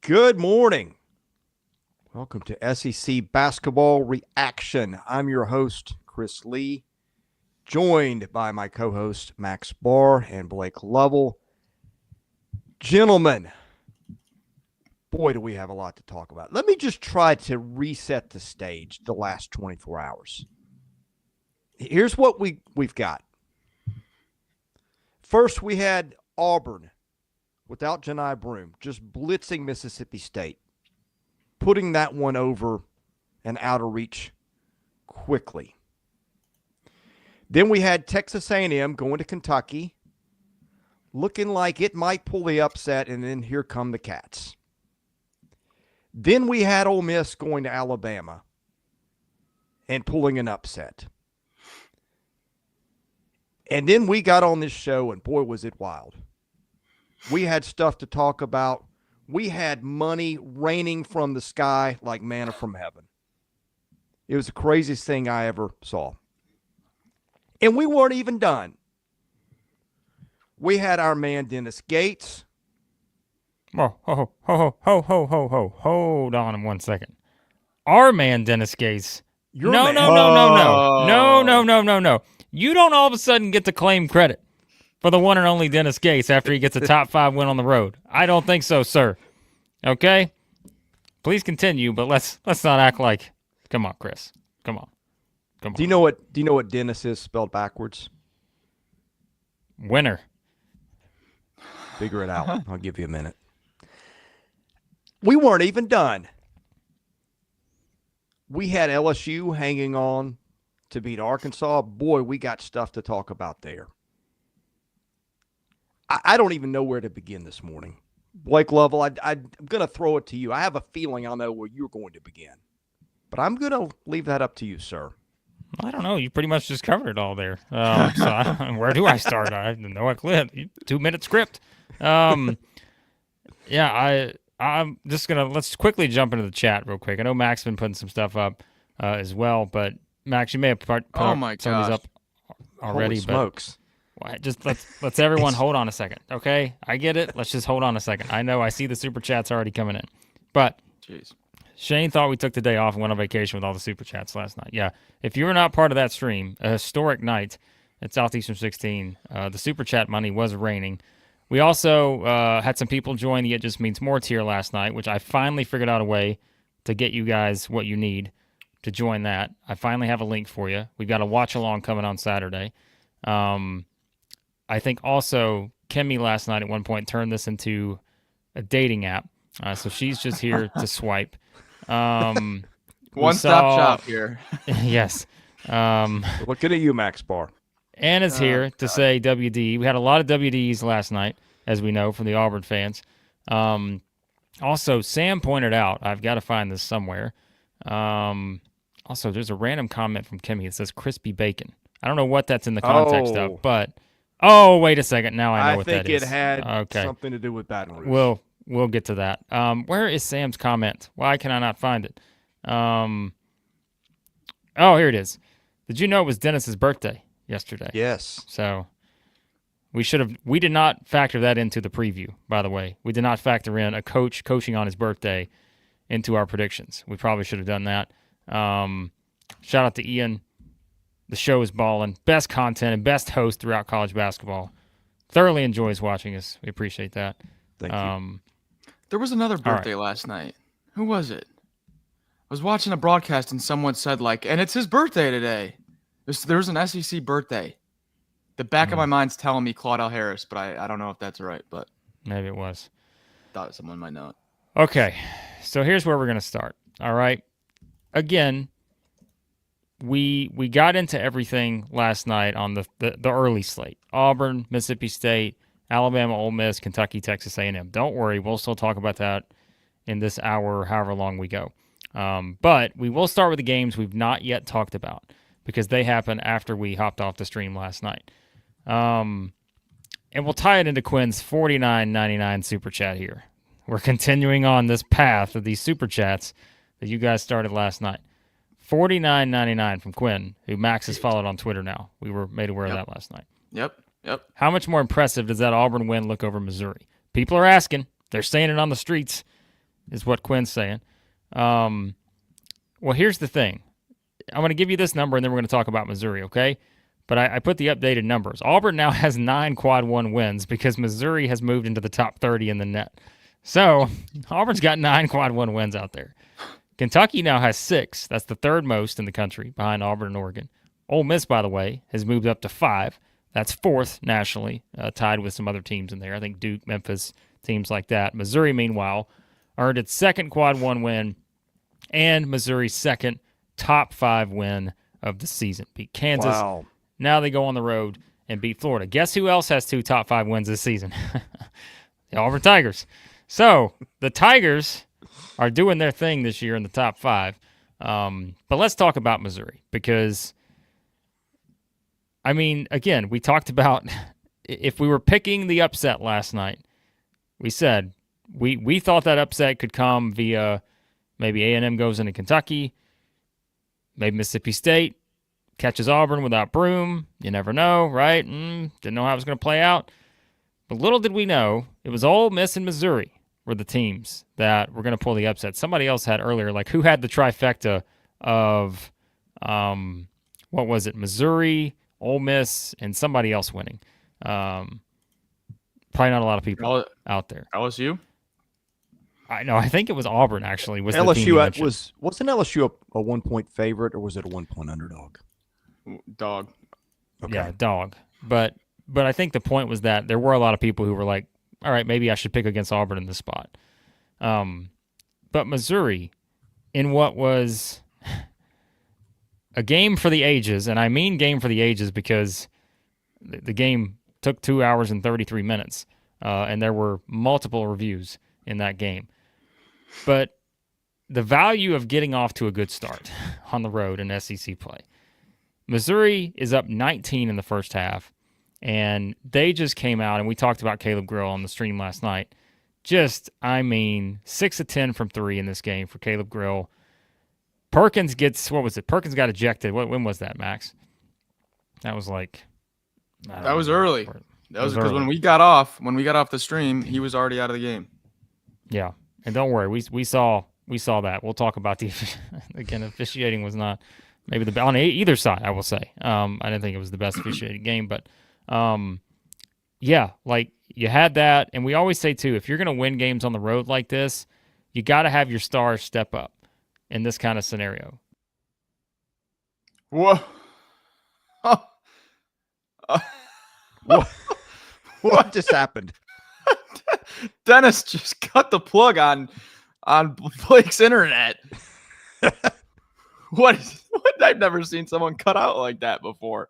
Good morning. Welcome to SEC Basketball Reaction. I'm your host, Chris Lee, joined by my co-host, Max Barr and Blake Lovell. Gentlemen, boy, do we have a lot to talk about. Let me just try to reset the stage the last 24 hours. Here's what we've got. First, we had Auburn without Johni Broome, just blitzing Mississippi State, putting that one over and out of reach quickly. Then we had Texas A&M going to Kentucky, looking like it might pull the upset, and then here come the Cats. Then we had Ole Miss going to Alabama and pulling an upset. And then we got on this show, and boy, was it wild. We had stuff to talk about. We had money raining from the sky like manna from heaven. It was the craziest thing I ever saw. And we weren't even done. We had our man Dennis Gates. Whoa, hold on 1 second. Our man Dennis Gates. No. You don't all of a sudden get to claim credit for the one and only Dennis Gates after he gets a top 5 win on the road. I don't think so, sir. Okay? Please continue, but let's not act like. Come on, Chris. Come on. Do you know what Dennis is spelled backwards? Winner. Figure it out. I'll give you a minute. We weren't even done. We had LSU hanging on to beat Arkansas. Boy, we got stuff to talk about there. I don't even know where to begin this morning. Blake Lovell, I'm going to throw it to you. I have a feeling I know where you're going to begin. But I'm going to leave that up to you, sir. I don't know. You pretty much just covered it all there. Where do I start? I have no clue. 2-minute script. I'm just going to – let's quickly jump into the chat real quick. I know Max has been putting some stuff up as well. But, Max, you may have put some of these up already. Holy smokes. Just let's everyone hold on a second, okay? I get it. Let's just hold on a second. I know I see the super chats already coming in, but jeez, Shane thought we took the day off and went on vacation with all the super chats last night. Yeah, if you were not part of that stream, a historic night at Southeastern 16, the super chat money was raining. We also had some people join the It Just Means More tier last night, which I finally figured out a way to get you guys what you need to join that. I finally have a link for you. We've got a watch along coming on Saturday. I think also Kimmy last night at one point turned this into a dating app. So she's just here to swipe. One-stop shop here. Yes. Looking at you, Max Barr. Anna's here to say WD. We had a lot of WDs last night, as we know, from the Auburn fans. Also, Sam pointed out, I've got to find this somewhere. Also, there's a random comment from Kimmy that says crispy bacon. I don't know what that's in the context of, but wait a second. Now I know what that is. I think it had something to do with Baton Rouge. We'll get to that. Where is Sam's comment? Why can I not find it? Here it is. Did you know it was Dennis's birthday yesterday? Yes. So we did not factor that into the preview, by the way. We did not factor in a coach coaching on his birthday into our predictions. We probably should have done that. Shout out to Ian. The show is balling. Best content and best host throughout college basketball. Thoroughly enjoys watching us. We appreciate that. Thank you. There was another birthday last night. Who was it? I was watching a broadcast and someone said, and it's his birthday today. There's an SEC birthday. The back of my mind's telling me Claudel Harris, but I don't know if that's right. But maybe it was. Thought someone might know it. Okay, so here's where we're going to start. All right. Again, we got into everything last night on the early slate. Auburn, Mississippi State, Alabama, Ole Miss, Kentucky, Texas A&M. Don't worry, we'll still talk about that in this hour, however long we go. But we will start with the games we've not yet talked about because they happened after we hopped off the stream last night. And we'll tie it into Quinn's $49.99 super chat here. We're continuing on this path of these super chats that you guys started last night. $49.99 from Quinn, who Max has followed on Twitter now. We were made aware of that last night. Yep. How much more impressive does that Auburn win look over Missouri? People are asking. They're saying it on the streets. is what Quinn's saying. Well, here's the thing. I'm going to give you this number, and then we're going to talk about Missouri, okay? But I put the updated numbers. Auburn now has 9 Quad 1 wins because Missouri has moved into the top 30 in the net. So Auburn's got 9 Quad 1 wins out there. Kentucky now has 6. That's the third most in the country behind Auburn and Oregon. Ole Miss, by the way, has moved up to 5. That's 4th nationally, tied with some other teams in there. I think Duke, Memphis, teams like that. Missouri, meanwhile, earned its 2nd Quad 1 win and Missouri's 2nd top 5 win of the season. Beat Kansas. Wow. Now they go on the road and beat Florida. Guess who else has 2 top 5 wins this season? The Auburn Tigers. So the Tigers are doing their thing this year in the top 5. But let's talk about Missouri because, I mean, again, we talked about if we were picking the upset last night, we said we thought that upset could come via maybe A&M goes into Kentucky, maybe Mississippi State catches Auburn without Broome. You never know, right? Didn't know how it was going to play out. But little did we know, it was Ole Miss and Missouri were the teams that were going to pull the upset. Somebody else had earlier, like who had the trifecta of, what was it, Missouri, Ole Miss, and somebody else winning. Probably not a lot of people out there. LSU? I think it was Auburn, actually. Was LSU wasn't LSU a 1-point favorite, or was it a 1-point underdog? Dog. Okay. Yeah, dog. But I think the point was that there were a lot of people who were like, all right, maybe I should pick against Auburn in this spot. But Missouri, in what was a game for the ages, and I mean game for the ages because the game took 2 hours and 33 minutes, and there were multiple reviews in that game. But the value of getting off to a good start on the road in SEC play. Missouri is up 19 in the first half, and they just came out, and we talked about Caleb Grill on the stream last night. 6 of 10 from 3 in this game for Caleb Grill. Perkins gets, what was it? Perkins got ejected. When was that, Max? That was like... That was early. That was because when we got off the stream, he was already out of the game. Yeah, and don't worry, we saw that. We'll talk about the again. Officiating was not maybe the on either side. I will say, I didn't think it was the best officiated game, but yeah, like you had that, and we always say too, if you're going to win games on the road like this, you got to have your stars step up in this kind of scenario. Whoa. What just happened? Dennis just cut the plug on Blake's internet. What? I've never seen someone cut out like that before.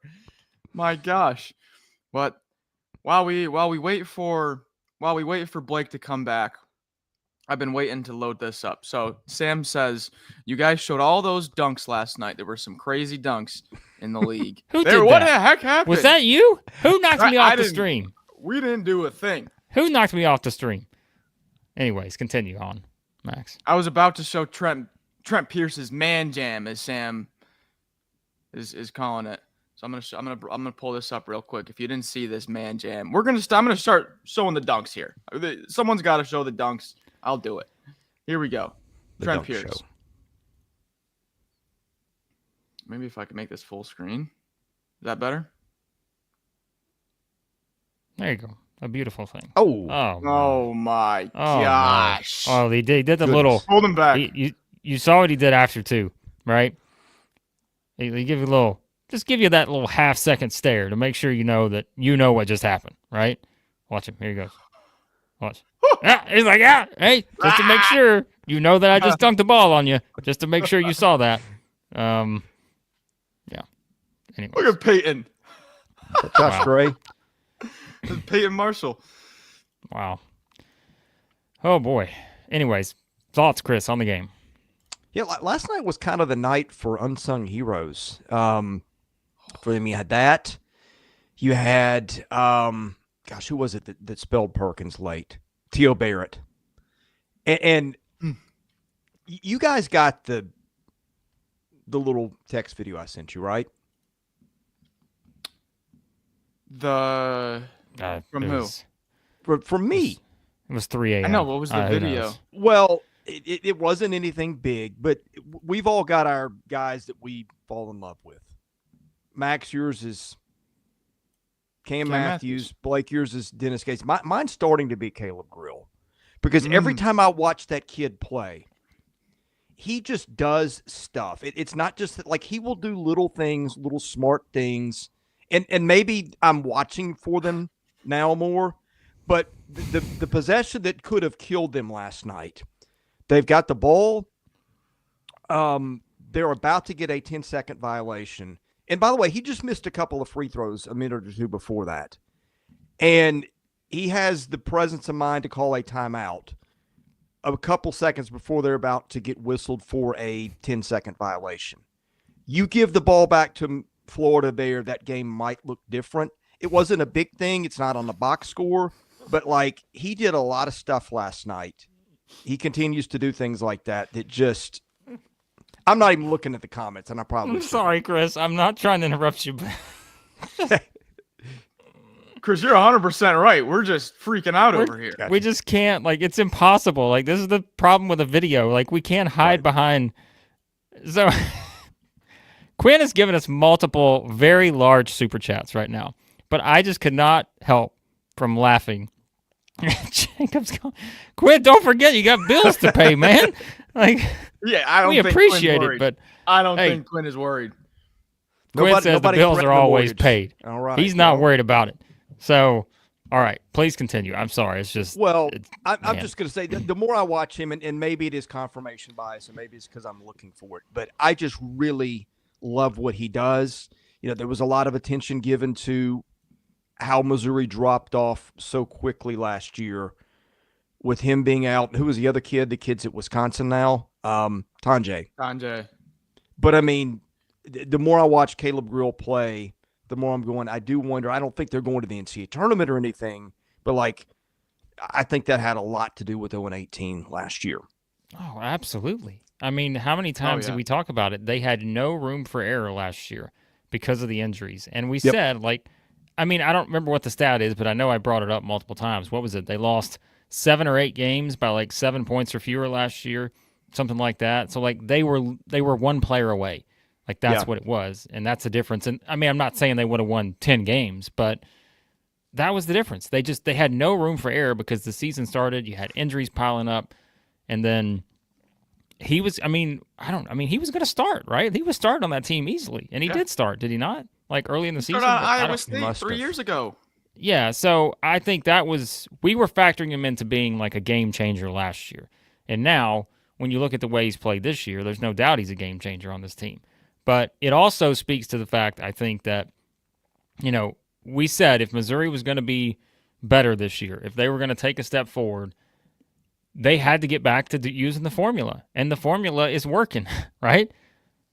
My gosh. But while we wait for Blake to come back, I've been waiting to load this up. So Sam says, you guys showed all those dunks last night. There were some crazy dunks in the league. Who did that? What the heck happened? Was that you? Who knocked me off the stream? We didn't do a thing. Who knocked me off the stream? Anyways, continue on, Max. I was about to show Trent Pierce's man jam, as Sam is calling it. So I'm gonna pull this up real quick. If you didn't see this man jam, I'm gonna start showing the dunks here. Someone's got to show the dunks. I'll do it. Here we go. Trent Pierce. Show. Maybe if I can make this full screen. Is that better? There you go. A beautiful thing. Oh my gosh. Oh, he did the little. Hold him back. You saw what he did after too, right? He give you a little, just give you that little half-second stare to make sure you know that you know what just happened, right? Watch him. Here he goes. Watch. He's like, hey, just to make sure you know that I just dunked the ball on you, just to make sure you saw that. Yeah. Anyway. Look at Peyton. Josh Gray. Peyton Marshall. Wow. Oh, boy. Anyways, thoughts, Chris, on the game? Yeah, last night was kind of the night for unsung heroes. For them, you had that. You had, who was it that spelled Perkins late? T.O. Barrett. And you guys got the little text video I sent you, right? From who? From me. It was 3 a.m. I know. What was the video? Well, It wasn't anything big, but we've all got our guys that we fall in love with. Max, yours is Cam Matthews. Blake, yours is Dennis Gates. Mine's starting to be Caleb Grill, because every time I watch that kid play, he just does stuff. It's not just that, like, he will do little things, little smart things, and maybe I'm watching for them now more, but the possession that could have killed them last night, they've got the ball. They're about to get a 10-second violation. And by the way, he just missed a couple of free throws a minute or two before that. And he has the presence of mind to call a timeout a couple seconds before they're about to get whistled for a 10-second violation. You give the ball back to Florida there, that game might look different. It wasn't a big thing. It's not on the box score. But, like, he did a lot of stuff last night. He continues to do things like that just – I'm not even looking at the comments, and I probably I'm sorry, Chris. I'm not trying to interrupt you, but Chris, you're 100% right. We're just freaking out over here. We just can't. Like, it's impossible. Like, this is the problem with a video. Like, we can't hide behind. So, Quinn has given us multiple very large super chats right now, but I just could not help from laughing. Jacob's going, Quinn, don't forget you got bills to pay, man. Like, yeah, I don't. We think appreciate it, but I don't think Quinn is worried. Quinn says the bills are always paid. All right, he's not worried about it. So, all right, please continue. I'm sorry. It's just I'm just going to say the more I watch him, and maybe it is confirmation bias, and maybe it's because I'm looking for it, but I just really love what he does. You know, there was a lot of attention given to how Missouri dropped off so quickly last year with him being out. Who was the other kid? The kid's at Wisconsin now. Tanjay. But, I mean, the more I watch Caleb Grill play, the more I'm going, I do wonder. I don't think they're going to the NCAA tournament or anything, but, like, I think that had a lot to do with 0-18 last year. Oh, absolutely. I mean, how many times did we talk about it? They had no room for error last year because of the injuries. And we said, like, I mean, I don't remember what the stat is, but I know I brought it up multiple times. What was it? They lost 7 or 8 games by like 7 points or fewer last year, something like that. So, like, they were one player away. Like, that's what it was, and that's the difference. And I mean, I'm not saying they would have won 10 games, but that was the difference. They had no room for error because the season started. You had injuries piling up, and then he was. He was going to start, right? He was starting on that team easily, and he did start, did he not? Like early in the season, Iowa State 3 years ago. Yeah, so I think we were factoring him into being like a game changer last year, and now when you look at the way he's played this year, there's no doubt he's a game changer on this team. But it also speaks to the fact, I think, that, you know, we said if Missouri was going to be better this year, if they were going to take a step forward, they had to get back to using the formula. And the formula is working, right?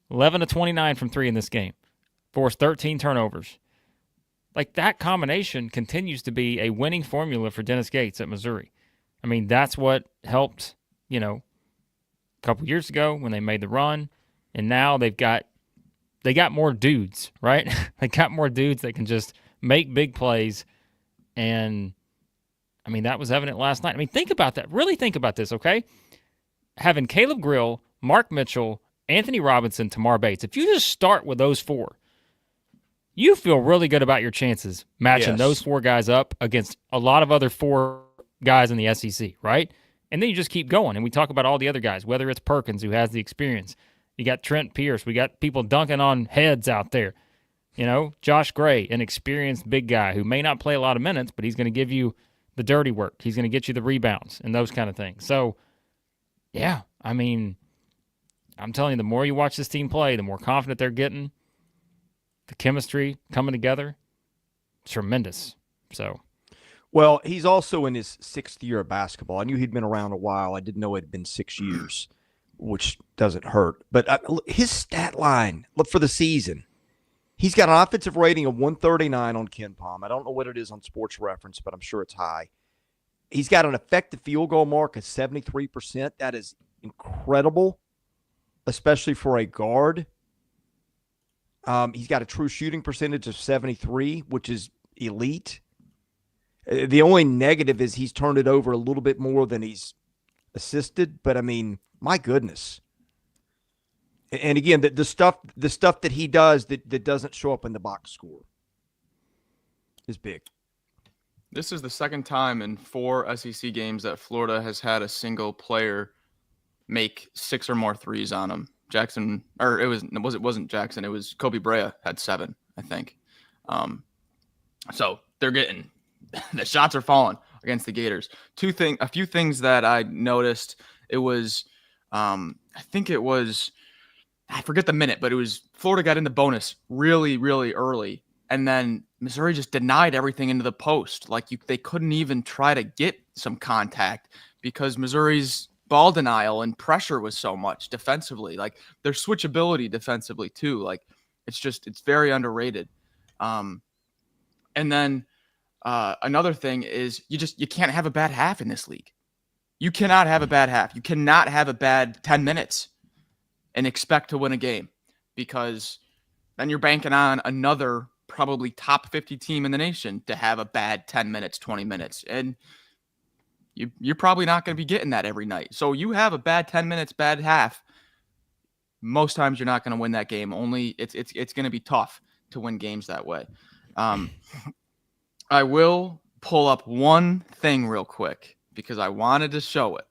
11 of 29 from 3 in this game. Forced 13 turnovers. Like, that combination continues to be a winning formula for Dennis Gates at Missouri. I mean, that's what helped, you know, a couple years ago when they made the run. And now they got more dudes, right? They got more dudes that can just make big plays. And, I mean, that was evident last night. I mean, think about that. Really think about this, okay? Having Caleb Grill, Mark Mitchell, Anthony Robinson, Tamar Bates. If you just start with those 4, you feel really good about your chances matching those 4 guys up against a lot of other 4 guys in the SEC, right? And then you just keep going. And we talk about all the other guys, whether it's Perkins, who has the experience. You got Trent Pierce. We got people dunking on heads out there. You know, Josh Gray, an experienced big guy who may not play a lot of minutes, but he's going to give you the dirty work. He's going to get you the rebounds and those kind of things. So, yeah, I mean, I'm telling you, the more you watch this team play, the more confident they're getting. The chemistry coming together, tremendous. So, well, he's also in his 6th year of basketball. I knew he'd been around a while. I didn't know it had been 6 years, which doesn't hurt. But his stat line for the season, he's got an offensive rating of 139 on KenPom. I don't know what it is on Sports Reference, but I'm sure it's high. He's got an effective field goal mark of 73%. That is incredible, especially for a guard. He's got a true shooting percentage of 73, which is elite. The only negative is he's turned it over a little bit more than he's assisted, but I mean, my goodness. And again, the stuff that he does that doesn't show up in the box score is big. This is the second time in 4 SEC games that Florida has had a single player make 6 or more threes on them. Jaxson, or it wasn't Jaxson. It was Kobe Brea had 7, I think. So they're getting the shots are falling against the Gators. A few things that I noticed. It was, I forget the minute, but it was Florida got in the bonus really, really early. And then Missouri just denied everything into the post. Like they couldn't even try to get some contact because Missouri's ball denial and pressure was so much defensively. Like their switchability defensively too. Like it's very underrated. And then another thing is you can't have a bad half in this league. You cannot have a bad half. You cannot have a bad 10 minutes and expect to win a game because then you're banking on another probably top 50 team in the nation to have a bad 10 minutes, 20 minutes. And you're probably not going to be getting that every night. So you have a bad 10 minutes, bad half. Most times you're not going to win that game. Only it's going to be tough to win games that way. I will pull up one thing real quick because I wanted to show it.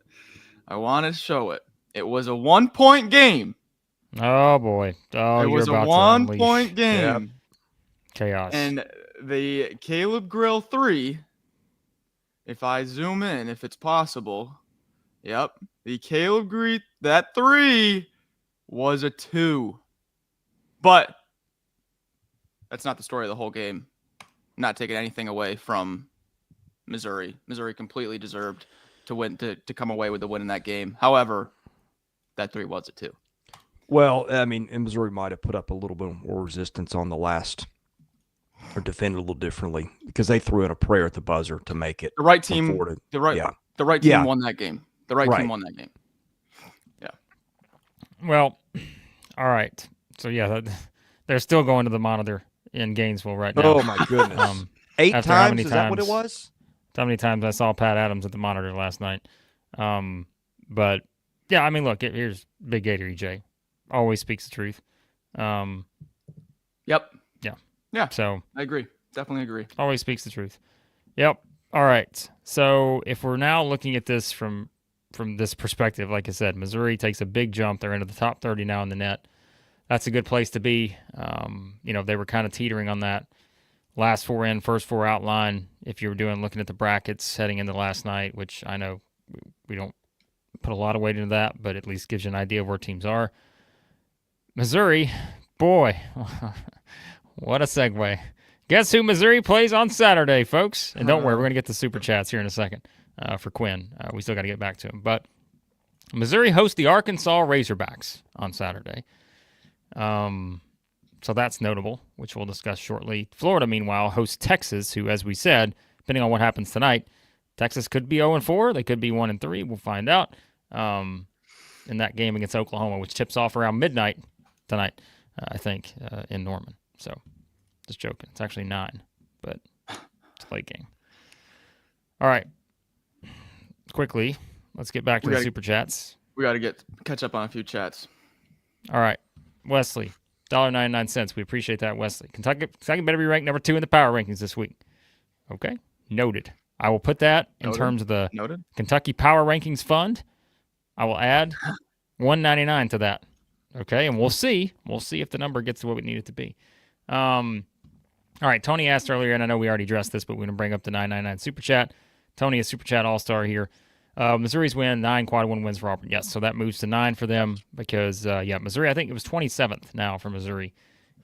It was a 1-point game. Oh boy. Oh, it was a 1-point game. Yep. Chaos. And the Caleb Grill 3, if I zoom in, if it's possible, yep, the Caleb Grill, that 3 was a 2. But that's not the story of the whole game. I'm not taking anything away from Missouri. Missouri completely deserved to win, to come away with the win in that game. However, that 3 was a 2. Well, I mean, and Missouri might have put up a little bit more resistance on the last, or defended a little differently because they threw in a prayer at the buzzer to make it. The right team, the right team won that game. The right team won that game. Yeah. Well, all right. So yeah, they're still going to the monitor in Gainesville right now. Oh my goodness! 8 times? Is that what it was? How many times I saw Pat Adams at the monitor last night? But yeah, I mean, look, here's Big Gator EJ. Always speaks the truth. Yep. Yeah. So I agree. Definitely agree. Always speaks the truth. Yep. All right. So if we're now looking at this from this perspective, like I said, Missouri takes a big jump. They're into the top 30 now in the net. That's a good place to be. They were kind of teetering on that last 4 in, first 4 out line. If you were looking at the brackets heading into last night, which I know we don't put a lot of weight into that, but at least gives you an idea of where teams are. Missouri, boy, what a segue. Guess who Missouri plays on Saturday, folks? And don't worry, we're going to get the Super Chats here in a second for Quinn. We still got to get back to him. But Missouri hosts the Arkansas Razorbacks on Saturday. So that's notable, which we'll discuss shortly. Florida, meanwhile, hosts Texas, who, as we said, depending on what happens tonight, Texas could be 0-4. They could be 1-3. We'll find out in that game against Oklahoma, which tips off around midnight tonight, I think, in Norman. So just joking. It's actually 9, but it's a late game. All right. Quickly, let's get back to the Super Chats. We got to catch up on a few chats. All right. Wesley, $1.99. We appreciate that, Wesley. Kentucky better be ranked number 2 in the power rankings this week. Okay. Noted. I will put that in terms of the Kentucky Power Rankings Fund. I will add $1.99 to that. Okay, and we'll see. We'll see if the number gets to what we need it to be. All right, Tony asked earlier, and I know we already addressed this, but we're going to bring up the $9.99 Super Chat. Tony, a Super Chat all-star here. Missouri's win, 9 quad 1 wins for Auburn. Yes, so that moves to 9 for them because, Missouri, I think it was 27th now for Missouri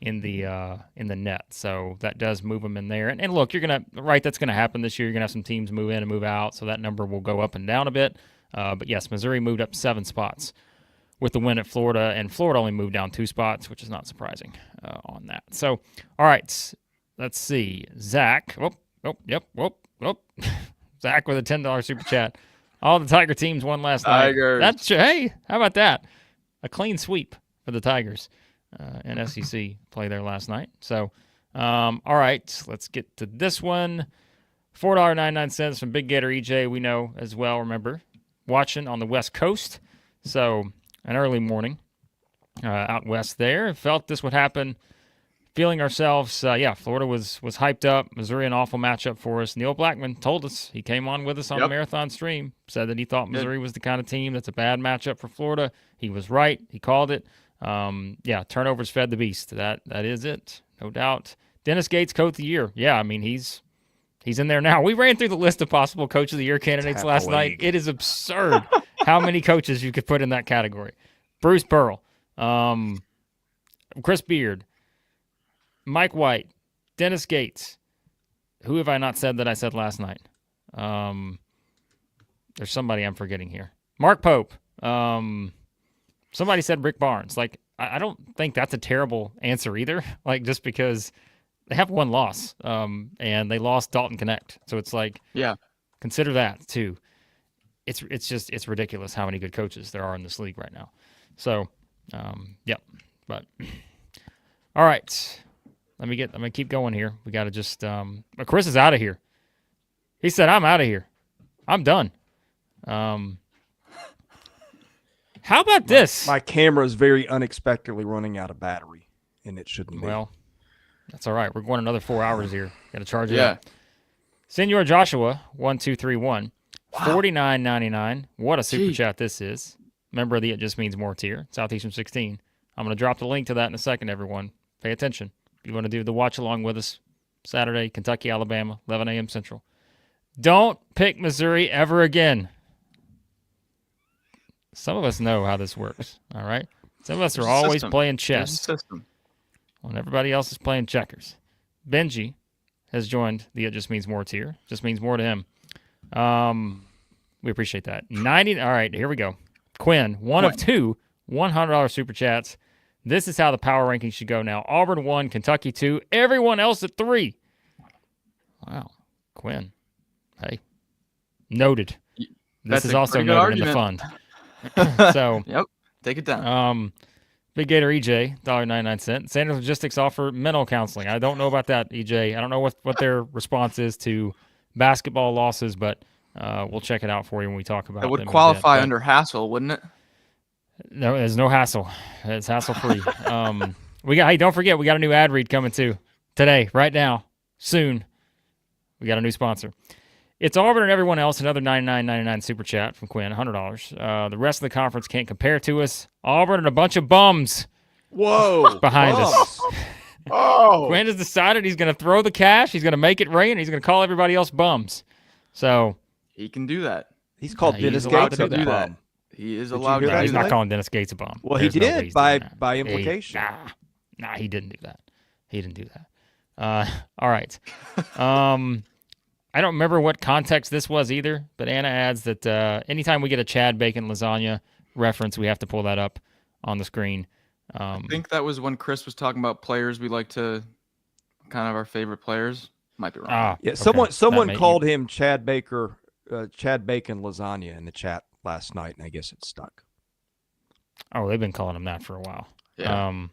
in the net. So that does move them in there. And look, that's going to happen this year. You're going to have some teams move in and move out, so that number will go up and down a bit. But yes, Missouri moved up 7 spots with the win at Florida, and Florida only moved down 2 spots, which is not surprising on that. So, all right, let's see. Zach. Zach with a $10 Super Chat. All the Tiger teams won last night. Hey, how about that? A clean sweep for the Tigers in SEC play there last night. So, all right, let's get to this one. $4.99 from Big Gator EJ. We know as well, remember, watching on the West Coast. So an early morning out west there. Felt this would happen. Feeling ourselves, Florida was hyped up. Missouri, an awful matchup for us. Neil Blackman told us, he came on with us on the marathon stream, said that he thought Missouri was the kind of team that's a bad matchup for Florida. He was right. He called it. Turnovers fed the beast. That is it, no doubt. Dennis Gates, Coach of the Year. Yeah, I mean, he's in there now. We ran through the list of possible Coach of the Year candidates last night. It is absurd how many coaches you could put in that category. Bruce Pearl, Chris Beard, Mike White, Dennis Gates. Who have I not said that I said last night? There's somebody I'm forgetting here. Mark Pope. Somebody said Rick Barnes. Like, I don't think that's a terrible answer either. Like, just because they have one loss, and they lost Dalton Connect. So it's like, consider that too. It's ridiculous how many good coaches there are in this league right now. So, but all right. I'm gonna keep going here. We got to just Chris is out of here. He said, I'm out of here. I'm done. How about this? My camera is very unexpectedly running out of battery, and it shouldn't be. Well, that's all right. We're going another 4 hours here. Got to charge it up. Senor Joshua, 1231, $49.99. What a super chat this is. Member of the It Just Means More tier, Southeastern 16. I'm going to drop the link to that in a second, everyone. Pay attention. If you want to do the watch along with us, Saturday, Kentucky, Alabama, 11 a.m. Central. Don't pick Missouri ever again. Some of us know how this works, all right? Some of us are always playing chess when everybody else is playing checkers. Benji has joined the It Just Means More tier. Just means more to him. We appreciate that. 90. All right, here we go. Quinn, one of two $100 super chats. This is how the power rankings should go now. Auburn 1, Kentucky 2, everyone else at 3. Wow. Quinn. Hey. Noted. This is also noted in the fund. So, take it down. Big Gator EJ, $1.99. Sanders Logistics offer mental counseling. I don't know about that, EJ. I don't know what their response is to basketball losses, but we'll check it out for you when we talk about it. It would qualify under hassle, wouldn't it? No, there's no hassle. It's hassle-free. Don't forget, we got a new ad read coming too. Today, right now, soon. We got a new sponsor. It's Auburn and everyone else, another $99.99 super chat from Quinn, $100. The rest of the conference can't compare to us. Auburn and a bunch of bums. Whoa. Behind us. Oh. Quinn has decided he's going to throw the cash, he's going to make it rain, and he's going to call everybody else bums. So he can do that. He's called Dennis Gates to do that. He is allowed to do that. He's not calling Dennis Gates a bum. Well, he did by implication. Nah, he didn't do that. He didn't do that. All right. I don't remember what context this was either, but Anna adds that anytime we get a Chad Bacon lasagna reference, we have to pull that up on the screen. I think that was when Chris was talking about players we like to, kind of our favorite players. Might be wrong. Yeah, okay. Someone called him Chad Bacon lasagna in the chat last night, and I guess it stuck. Oh, they've been calling him that for a while. Yeah. I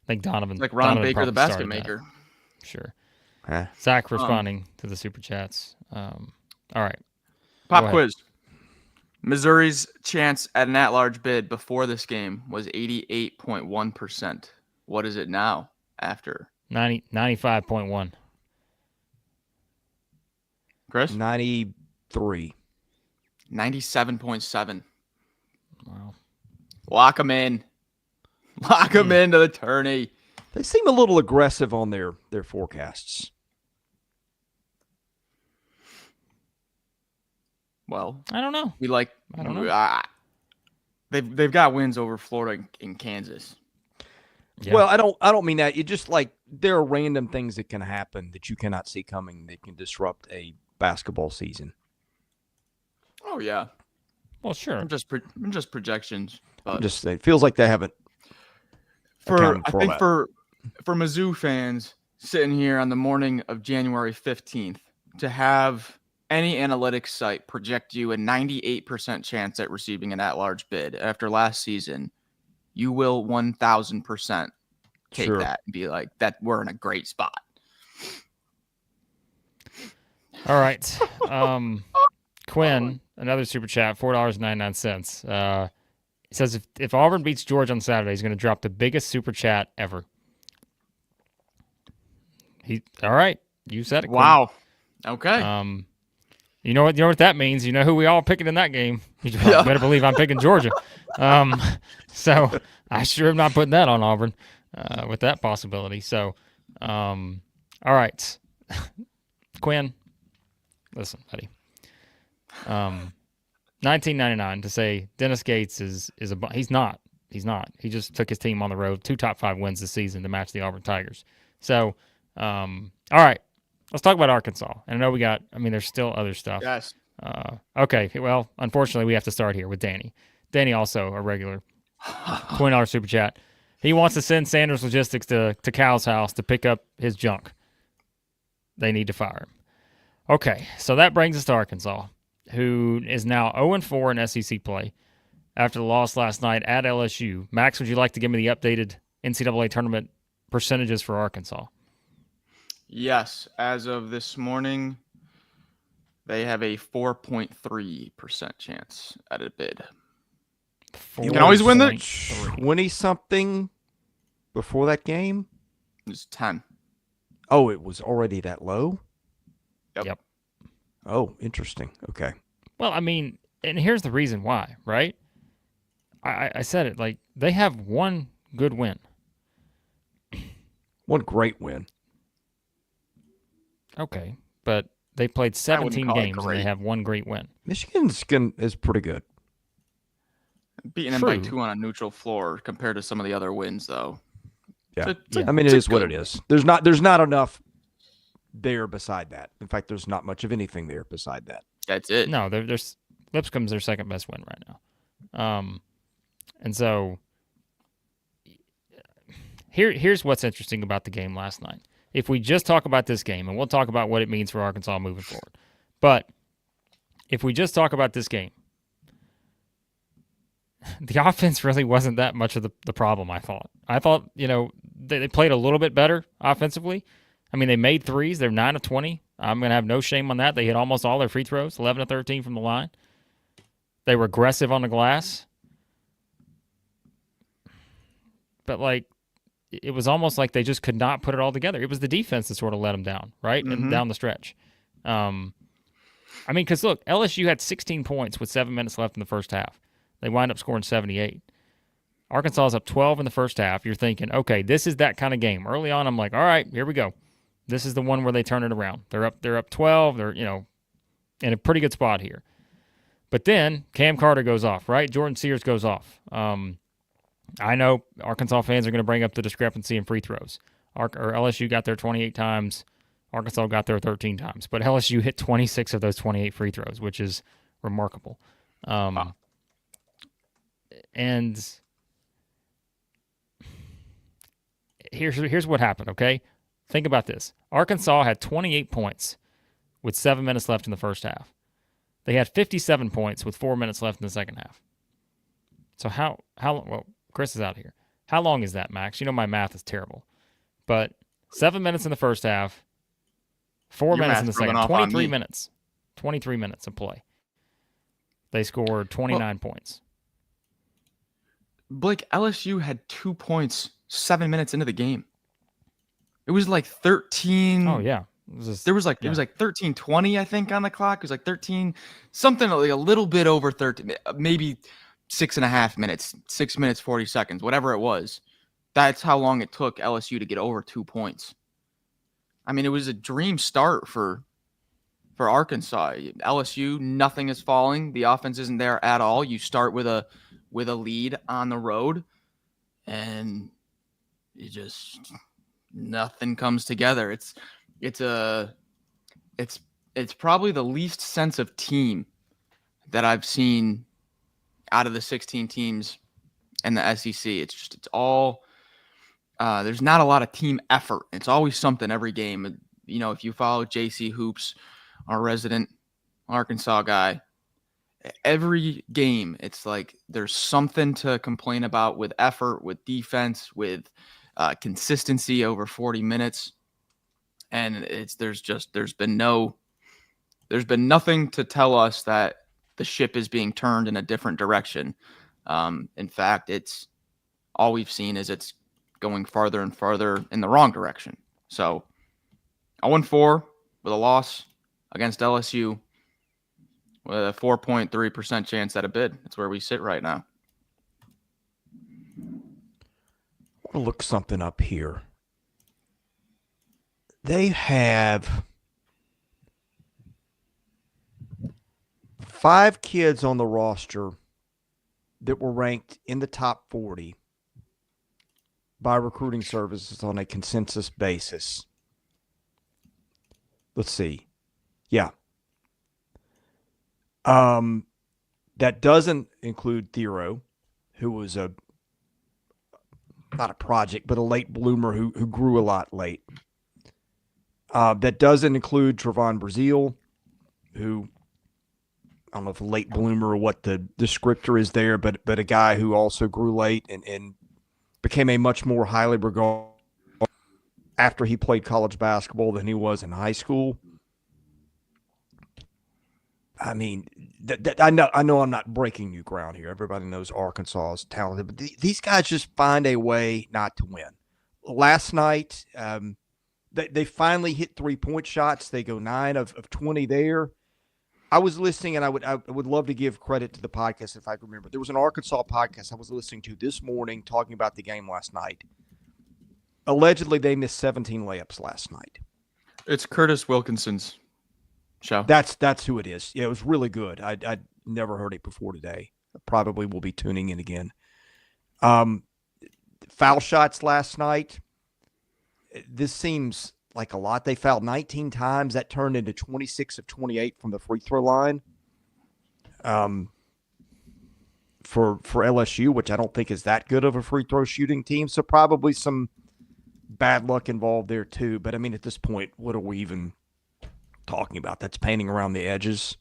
think Donovan. Like Ron Baker, the basket maker. That. Sure. Huh? Zach responding to the super chats. All right. Pop quiz. Missouri's chance at an at-large bid before this game was 88.1%. What is it now after? 95.1. Chris? 93. 97.7. Wow. Lock them in. Lock them into the tourney. They seem a little aggressive on their forecasts. Well, I don't know. I don't know. They've got wins over Florida and Kansas. Yeah. Well, I don't mean that. It just like there are random things that can happen that you cannot see coming that can disrupt a basketball season. Oh yeah. Well, sure. I'm just projections. But it feels like they haven't. For Mizzou fans sitting here on the morning of January 15th to have any analytics site project you a 98% chance at receiving an at-large bid after last season, you will 1,000% take that and be like, that we're in a great spot. All right. Quinn, another super chat, $4.99. It says if Auburn beats Georgia on Saturday, he's going to drop the biggest super chat ever. All right, you said it. Wow. Okay. You know what that means. You know who we all picking in that game. You better believe I'm picking Georgia. So I sure am not putting that on Auburn with that possibility. So, all right, Quinn, listen, buddy. 1999 to say Dennis Gates is he's not. He just took his team on the road, 2 top 5 wins this season to match the Auburn Tigers. So, all right. Let's talk about Arkansas. And I know there's still other stuff. Yes. Okay. Well, unfortunately, we have to start here with Danny. Danny, also a regular $20 super chat. He wants to send Sanders Logistics to Cal's house to pick up his junk. They need to fire him. Okay. So that brings us to Arkansas, who is now 0-4 in SEC play after the loss last night at LSU. Max, would you like to give me the updated NCAA tournament percentages for Arkansas? Yes, as of this morning, they have a 4.3% chance at a bid. You can always win the 20-something before that game? It's 10. Oh, it was already that low? Yep. Oh, interesting. Okay. Well, I mean, and here's the reason why, right? I said it, like, they have one good win. One great win. Okay, but they played 17 games and they have one great win. Michigan's is pretty good. Beating them by 2 on a neutral floor compared to some of the other wins, though. Yeah, I mean, it is what it is. There's not enough there beside that. In fact, there's not much of anything there beside that. That's it. No, there's Lipscomb's their second best win right now. And so here's what's interesting about the game last night. If we just talk about this game, and we'll talk about what it means for Arkansas moving forward, but if we just talk about this game, the offense really wasn't that much of the problem, I thought. I thought, they played a little bit better offensively. I mean, they made threes. They're 9 of 20. I'm going to have no shame on that. They hit almost all their free throws, 11 of 13 from the line. They were aggressive on the glass. But, it was almost like they just could not put it all together. It was the defense that sort of let them down, right? Mm-hmm. And down the stretch. Because look, LSU had 16 points with 7 minutes left in the first half. They wind up scoring 78. Arkansas is up 12 in the first half. You're thinking, okay, this is that kind of game. Early on, I'm like, all right, here we go. This is the one where they turn it around. They're up 12. They're, in a pretty good spot here. But then Cam Carter goes off, right? Jordan Sears goes off. I know Arkansas fans are going to bring up the discrepancy in free throws. Or LSU got there 28 times. Arkansas got there 13 times. But LSU hit 26 of those 28 free throws, which is remarkable. And here's what happened, okay? Think about this. Arkansas had 28 points with 7 minutes left in the first half. They had 57 points with 4 minutes left in the second half. So how long? Well, Chris is out here. How long is that, Max? My math is terrible. But 7 minutes in the first half, 4 minutes in the second, 23 minutes. 23 minutes of play. They scored 29 points. Blake, LSU had 2 points 7 minutes into the game. It was like 13. Oh, yeah. It was like 13:20, I think, on the clock. It was like 13, something like a little bit over 13, maybe 6.5 minutes, 6 minutes, 40 seconds, whatever it was. That's how long it took LSU to get over 2 points. I mean, it was a dream start for Arkansas. LSU, nothing is falling. The offense isn't there at all. You start with a lead on the road, and you just nothing comes together. It's probably the least sense of team that I've seen out of the 16 teams in the SEC. It's all there's not a lot of team effort. It's always something every game. If you follow JC Hoops, our resident Arkansas guy, every game it's like there's something to complain about with effort, with defense, with consistency over 40 minutes. And there's been nothing to tell us that the ship is being turned in a different direction. In fact, it's all we've seen is it's going farther and farther in the wrong direction. So 0-4 with a loss against LSU with a 4.3% chance at a bid. That's where we sit right now. I want to look something up here. They have 5 kids on the roster that were ranked in the top 40 by recruiting services on a consensus basis. Let's see. Yeah. That doesn't include Thero, who was not a project, but a late bloomer who grew a lot late. That doesn't include Trevon Brazile, who I don't know if a late bloomer or what the descriptor is there, but a guy who also grew late and became a much more highly regarded after he played college basketball than he was in high school. I mean, I know I'm not breaking new ground here. Everybody knows Arkansas is talented, but these guys just find a way not to win. Last night, they finally hit 3-point shots. They go 9 of 20 there. I was listening, and I would love to give credit to the podcast if I can remember. There was an Arkansas podcast I was listening to this morning talking about the game last night. Allegedly, they missed 17 layups last night. It's Curtis Wilkinson's show. That's who it is. Yeah, it was really good. I'd never heard it before today. I probably will be tuning in again. Foul shots last night. This seems like a lot. They fouled 19 times. That turned into 26 of 28 from the free throw line. For LSU, which I don't think is that good of a free throw shooting team. So probably some bad luck involved there too. But I mean, at this point, what are we even talking about? That's painting around the edges.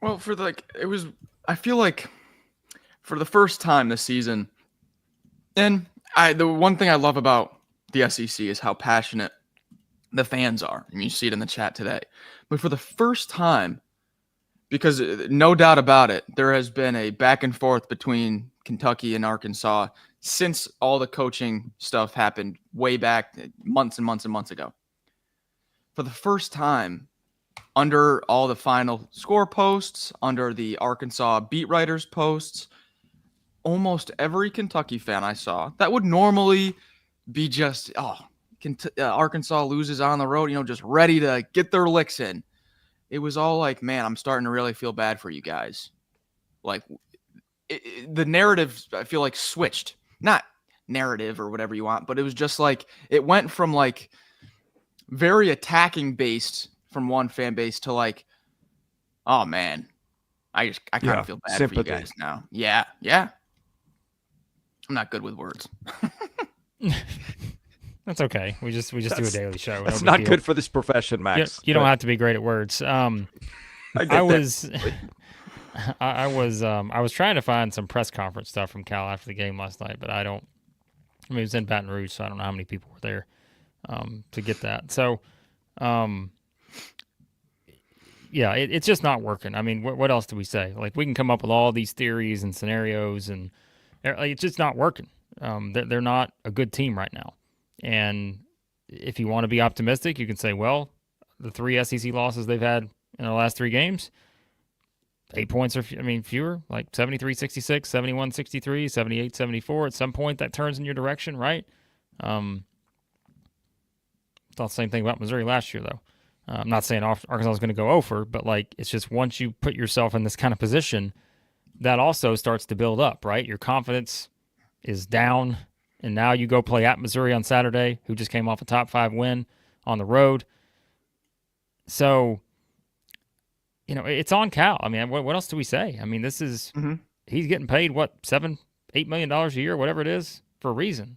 Well, I feel like for the first time this season, and the one thing I love about the SEC is how passionate the fans are. I mean, you see it in the chat today. But for the first time, because no doubt about it, there has been a back and forth between Kentucky and Arkansas since all the coaching stuff happened way back months and months and months ago. For the first time, under all the final score posts, under the Arkansas beat writers posts, almost every Kentucky fan I saw that would normally be just, Arkansas loses on the road, just ready to get their licks in. It was all like, man, I'm starting to really feel bad for you guys. Like, the narrative, I feel like, switched. Not narrative or whatever you want, but it was just like, it went from like very attacking based from one fan base to like, oh man, I kind of feel bad sympathy for you guys now. Yeah. I'm not good with words. That's okay. We just do a daily show. That's not good for this profession, Max. You don't have to be great at words. I was trying to find some press conference stuff from Cal after the game last night, but it was in Baton Rouge, so I don't know how many people were there to get that. So, it's just not working. I mean, what else do we say? Like, we can come up with all these theories and scenarios, and it's just not working. They're not a good team right now. And if you want to be optimistic, you can say, well, the 3 SEC losses they've had in the last 3 games, 8 points fewer, like 73-66, 71-63, 78-74. At some point, that turns in your direction, right? It's not the same thing about Missouri last year, though. I'm not saying Arkansas is going to go over, but like, it's just once you put yourself in this kind of position, that also starts to build up, right? Your confidence is down, and now you go play at Missouri on Saturday, who just came off a top 5 win on the road. So, it's on Cal. I mean, what else do we say? I mean, this is he's getting paid $7-8 million a year, whatever it is, for a reason.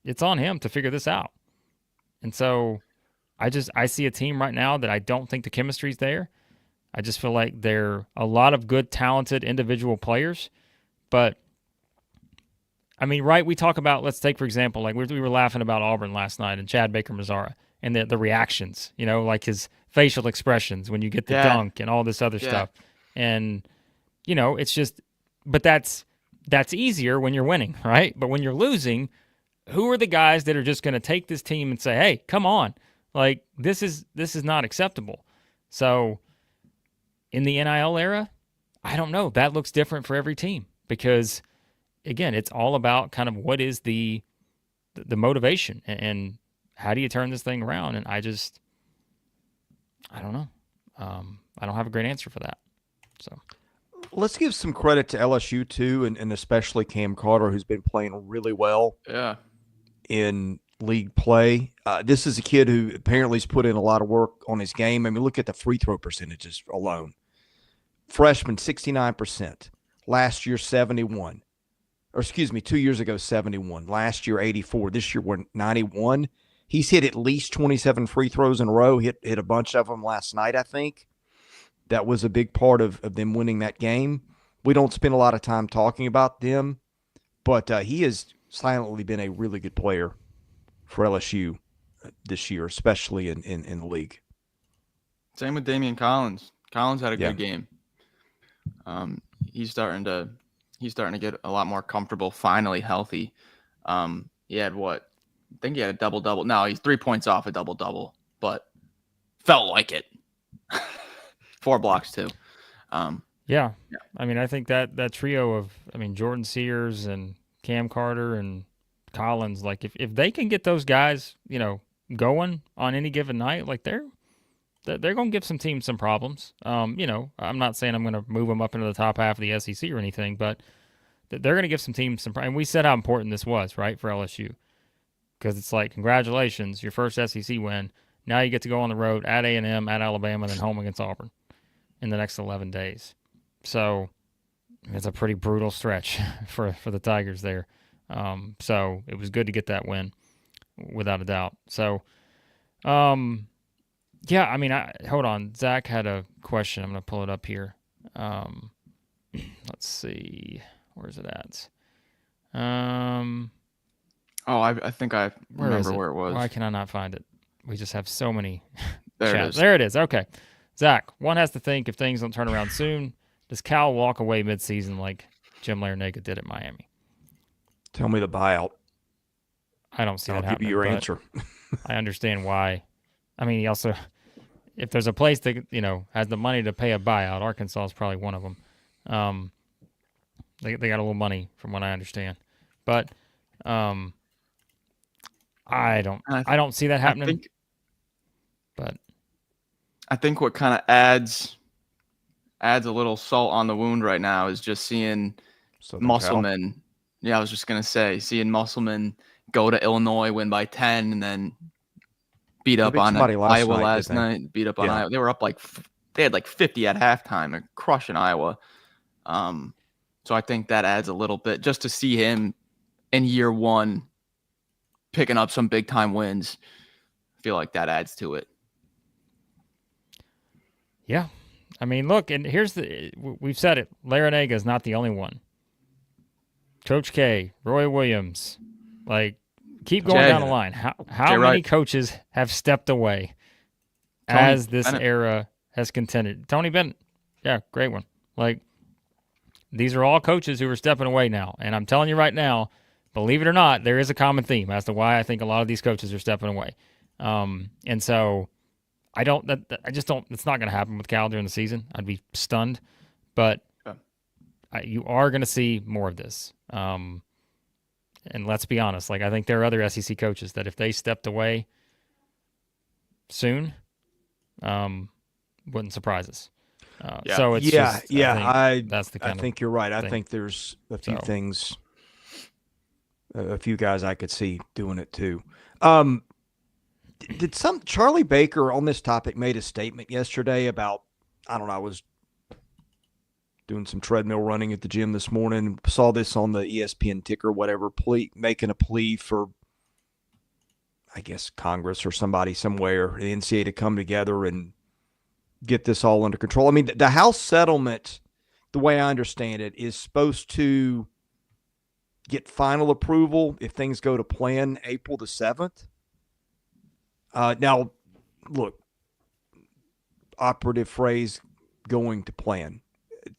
It's on him to figure this out. And so I see a team right now that I don't think the chemistry's there. I just feel like they're a lot of good, talented individual players. But, I mean, right, we talk about, let's take, for example, like we were laughing about Auburn last night and Chad Baker-Mazara and the reactions, like his facial expressions when you get the dunk and all this other stuff. And, it's just – but that's easier when you're winning, right? But when you're losing, who are the guys that are just going to take this team and say, hey, come on. Like, this is not acceptable. So in the NIL era, I don't know. That looks different for every team because, again, it's all about kind of what is the motivation and how do you turn this thing around? And I don't know. I don't have a great answer for that. So let's give some credit to LSU too, and especially Cam Carter, who's been playing really well. Yeah. In league play. This is a kid who apparently has put in a lot of work on his game. I mean, look at the free throw percentages alone. Freshman, 69%. Last year, 71. Or excuse me, 2 years ago, 71. Last year, 84. This year, we're 91. He's hit at least 27 free throws in a row. Hit a bunch of them last night, I think. That was a big part of them winning that game. We don't spend a lot of time talking about them, but he has silently been a really good player for LSU this year, especially in the league. Same with Daimion Collins. Collins had a good game. He's starting to get a lot more comfortable, finally healthy. He had I think he had a double-double. No, he's 3 points off a double-double, but felt like it. 4 blocks too. Yeah. I mean, I think that trio of, Jordan Sears and Cam Carter and Collins, like if they can get those guys, going on any given night, like they're going to give some teams some problems. I'm not saying I'm going to move them up into the top half of the SEC or anything, but they're going to give some teams some problems. And we said how important this was, right, for LSU, because it's like, congratulations, your first SEC win. Now you get to go on the road at A&M, at Alabama, and then home against Auburn in the next 11 days. So it's a pretty brutal stretch for the Tigers there. So it was good to get that win, without a doubt. So, hold on. Zach had a question. I'm going to pull it up here. Let's see. Where's it at? I think I remember where it was. Why can I not find it? We just have so many there chats. It is. There it is. Okay. Zach, one has to think if things don't turn around soon, does Cal walk away midseason like Jim Larrañaga did at Miami? Tell me the buyout. I don't see that happening. I'll give you your answer. I understand why. He also, if there's a place that, has the money to pay a buyout, Arkansas is probably one of them. They got a little money from what I understand. But I don't see that happening. I think what kind of adds a little salt on the wound right now is just seeing Musselman. Yeah, I was just going to say, seeing Musselman go to Illinois, win by 10, and then beat up on Iowa last night. Beat up on Iowa. They were up they had 50 at halftime. They're crushing Iowa. So I think that adds a little bit just to see him in year one picking up some big time wins. I feel like that adds to it. Yeah. Look, and we've said it. Larrañaga is not the only one. Coach K, Roy Williams, keep going down the line. How many coaches have stepped away as this era has contended? Tony Bennett, yeah, great one. These are all coaches who are stepping away now, and I'm telling you right now, believe it or not, there is a common theme as to why I think a lot of these coaches are stepping away. And so I just don't. It's not going to happen with Cal during the season. I'd be stunned, but you are going to see more of this. And let's be honest, I think there are other SEC coaches that if they stepped away soon, wouldn't surprise us. So it's that's the kind I think you're right. I think there's a few things, a few guys I could see doing it too. Did Charlie Baker on this topic made a statement yesterday about, I don't know, I was doing some treadmill running at the gym this morning, saw this on the ESPN ticker, whatever, making a plea for, I guess, Congress or somebody somewhere, the NCAA to come together and get this all under control. The House settlement, the way I understand it, is supposed to get final approval if things go to plan April the 7th. Now, look, operative phrase, going to plan.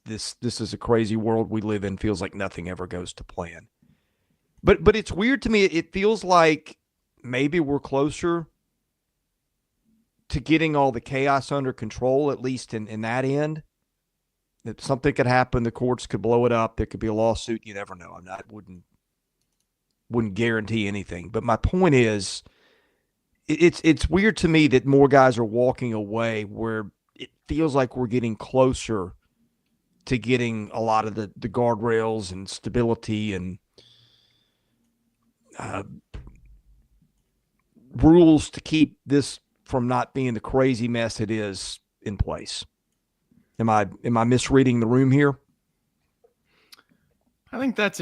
This is a crazy world we live in. Feels like nothing ever goes to plan. But it's weird to me. It feels like maybe we're closer to getting all the chaos under control, at least in that end. That something could happen. The courts could blow it up. There could be a lawsuit. You never know. Wouldn't guarantee anything. But my point is, it's weird to me that more guys are walking away where it feels like we're getting closer to getting a lot of the guardrails and stability and rules to keep this from not being the crazy mess it is in place. Am I misreading the room here? I think that's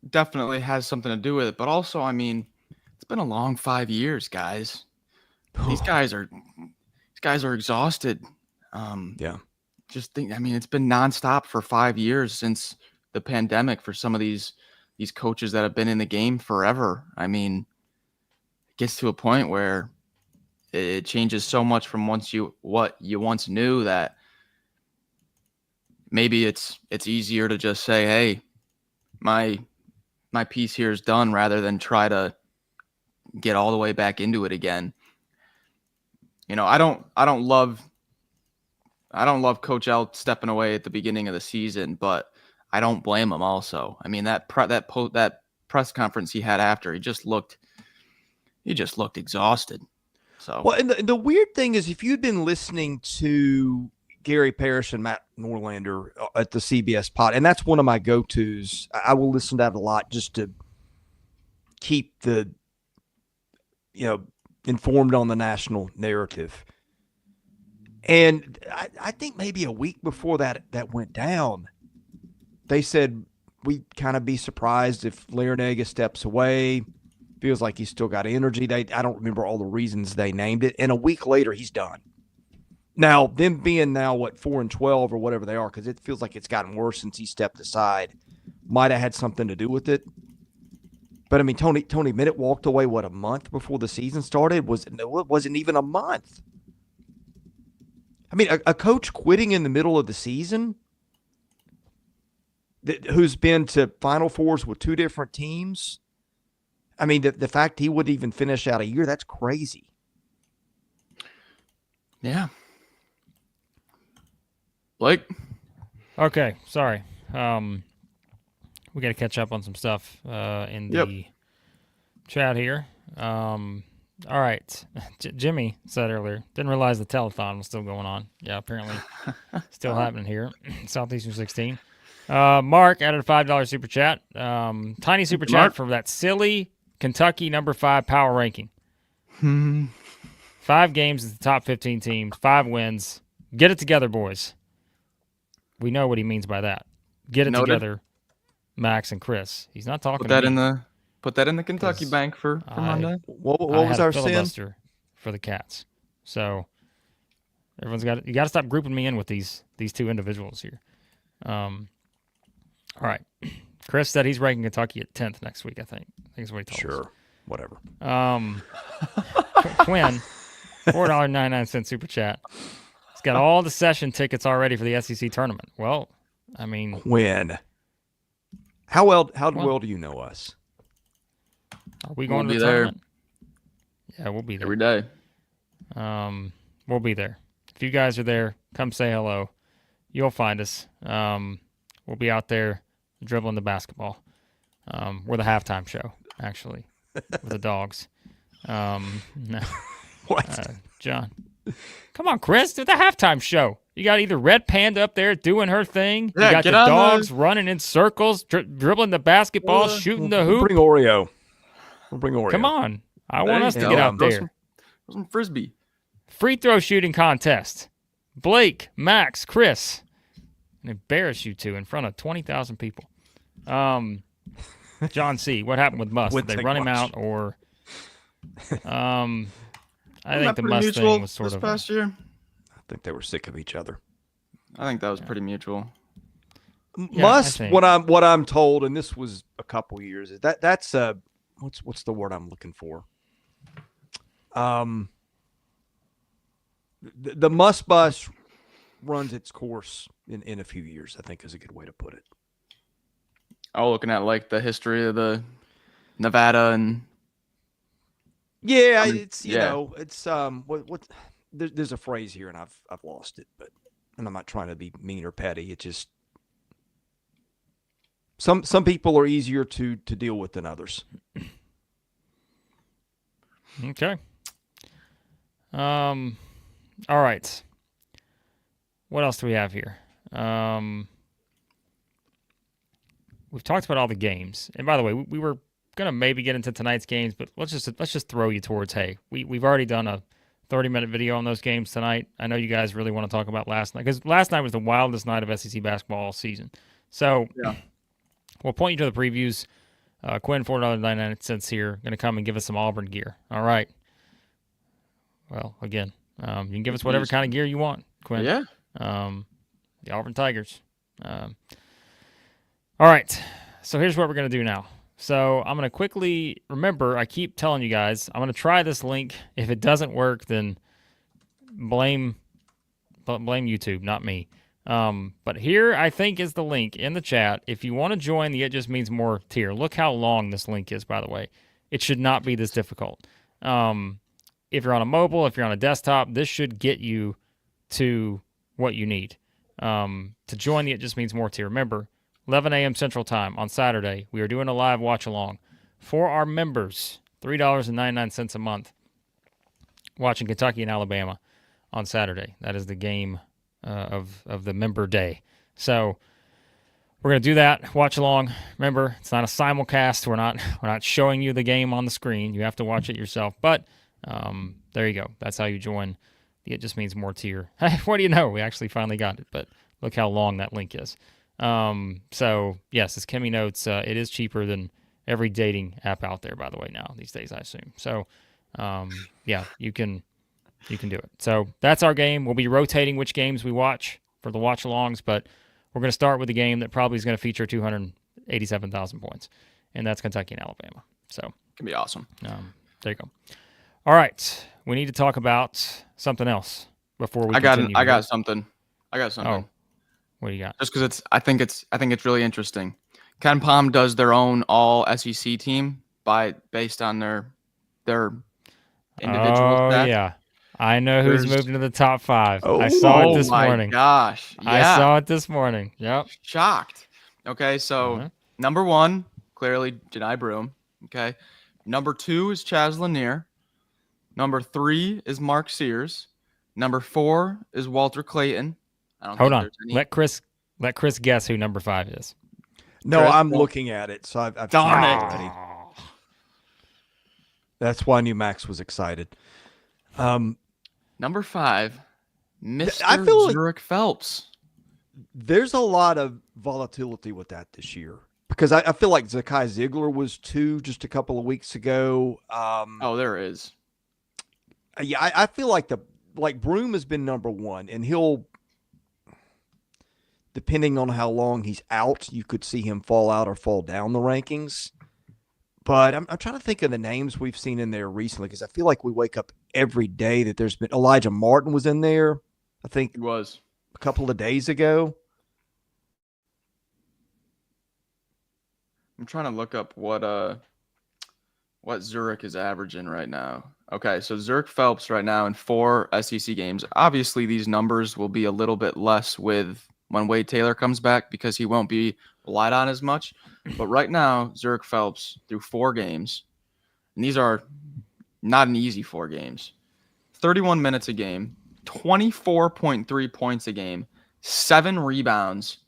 definitely has something to do with it, but also, I mean, it's been a long 5 years, guys. These guys are exhausted. Yeah. Just think, I mean, it's been nonstop for 5 years since the pandemic for some of these coaches that have been in the game forever. I mean, it gets to a point where it changes so much from what you once knew that maybe it's easier to just say, hey, my piece here is done, rather than try to get all the way back into it again. You know, I don't love Coach L stepping away at the beginning of the season, but I don't blame him also. I mean, that press conference he had after, he just looked exhausted. So, well, and the weird thing is, if you'd been listening to Gary Parrish and Matt Norlander at the CBS pod, and that's one of my go-tos. I will listen to that a lot just to keep informed on the national narrative. And I think maybe a week before that went down, they said we'd kind of be surprised if Larinaga steps away. Feels like he's still got energy. I don't remember all the reasons they named it. And a week later, he's done. Now, them being 4-12 or whatever they are, because it feels like it's gotten worse since he stepped aside, might have had something to do with it. But I mean, Tony Bennett walked away, a month before the season started? It wasn't even a month. I mean, a coach quitting in the middle of the season, who's been to Final Fours with two different teams. I mean, the fact he would even finish out a year, that's crazy. Yeah. Blake? Okay, sorry. We got to catch up on some stuff in the chat here. All right. Jimmy said earlier, didn't realize the telethon was still going on. Yeah, apparently still happening here. Southeastern 16. Mark added a $5 super chat. Tiny super chat for that silly Kentucky number 5 power ranking. 5 games is the top 15 teams, 5 wins. Get it together, boys. We know what he means by that. Get it together, Max and Chris. He's not talking to me. Put that in the Kentucky bank for Monday. What was our sin? For the Cats. So everyone's got you got to stop grouping me in with these two individuals here. All right. Chris said he's ranking Kentucky at 10th next week, I think. I think is what he told us. Sure. Whatever. Quinn, $4.99 super chat. He's got all the session tickets already for the SEC tournament. Well, I mean, Quinn, how well do you know us? Are we going to the tournament? Yeah, we'll be there every day. We'll be there. If you guys are there, come say hello. You'll find us. We'll be out there dribbling the basketball. We're the halftime show, actually, with the dogs. No. What? John. Come on, Chris. Do the halftime show. You got either Red Panda up there doing her thing. Yeah, you got the dogs running in circles, dribbling the basketball, shooting the hoop. Bring Oreo. We'll bring Oreo. Come on. I want us to get out there. Some Frisbee. Free throw shooting contest. Blake, Max, Chris. And embarrass you two in front of 20,000 people. John C., what happened with Must? Did they run him out or... I think the Must thing was sort of... past year? I think they were sick of each other. I think that was pretty mutual. Yeah, Must, what I'm told, and this was a couple years, is that's what's the word I'm looking for? the Must Bus runs its course in a few years, I think is a good way to put it. Oh, looking at like the history of the Nevada and it's what there's a phrase here and I've lost it, and I'm not trying to be mean or petty. It just some people are easier to deal with than others. Okay. All right. What else do we have here? We've talked about all the games, and by the way, we were gonna maybe get into tonight's games, but let's just throw you towards. Hey, we've already done a 30-minute video on those games tonight. I know you guys really want to talk about last night because last night was the wildest night of SEC basketball all season. So we'll point you to the previews. Quinn, $4.99 here, going to come and give us some Auburn gear. All right. Well, again, you can give us whatever kind of gear you want, Quinn. Yeah. The Auburn Tigers. All right. So here's what we're going to do now. So I'm going to quickly remember, I keep telling you guys, I'm going to try this link. If it doesn't work, then blame YouTube, not me. But here I think is the link in the chat. If you want to join the It Just Means More tier, look how long this link is, by the way. It should not be this difficult. If you're on a mobile, if you're on a desktop, this should get you to what you need. To join the It Just Means More tier. Remember, 11 a.m. Central Time on Saturday, we are doing a live watch-along for our members, $3.99 a month, watching Kentucky and Alabama on Saturday. That is the game of the member day. So we're going to do that, watch along. Remember, it's not a simulcast. We're not showing you the game on the screen. You have to watch it yourself. But there you go. That's how you join the It Just Means More tier. What do you know? We actually finally got it, but look how long that link is. So yes, as Kimmy notes, it is cheaper than every dating app out there, by the way, now these days, I assume. So yeah, you can do it. So that's our game. We'll be rotating which games we watch for the watch-alongs, but we're going to start with a game that probably is going to feature 287,000 points, and that's Kentucky and Alabama. So it can be awesome. There you go. All right, we need to talk about something else before we continue. I got something. Oh, what do you got? Just because I think it's really interesting. Ken Palm does their own all SEC team based on their individual stats. Yeah. I know who's moved into the top 5. I saw it this morning. Oh, my gosh. Yeah. I saw it this morning. Yep. Shocked. Okay, so number 1, clearly Johni Broome. Okay. Number 2 is Chaz Lanier. Number 3 is Mark Sears. Number 4 is Walter Clayton. Hold on. Let Chris guess who number 5 is. No, Chris, I'm looking at it, so I've darn seen it. already. That's why I knew Max was excited. Number 5, Mr. I feel Zurich Phelps. There's a lot of volatility with that this year because I feel like Zakai Ziegler was 2 just a couple of weeks ago. There is. Yeah, I feel like Broome has been number 1, and he'll, depending on how long he's out, you could see him fall out or fall down the rankings. But I'm trying to think of the names we've seen in there recently because I feel like we wake up every day that there's been Elijah Martin was in there. I think He was a couple of days ago. I'm trying to look up what Zurich is averaging right now. Okay, so Zurich Phelps right now in 4 SEC games. Obviously, these numbers will be a little bit less when Wade Taylor comes back because he won't be relied on as much. But right now, Zurich Phelps through 4 games, and these are not an easy 4 games. 31 minutes a game, 24.3 points a game, 7 rebounds,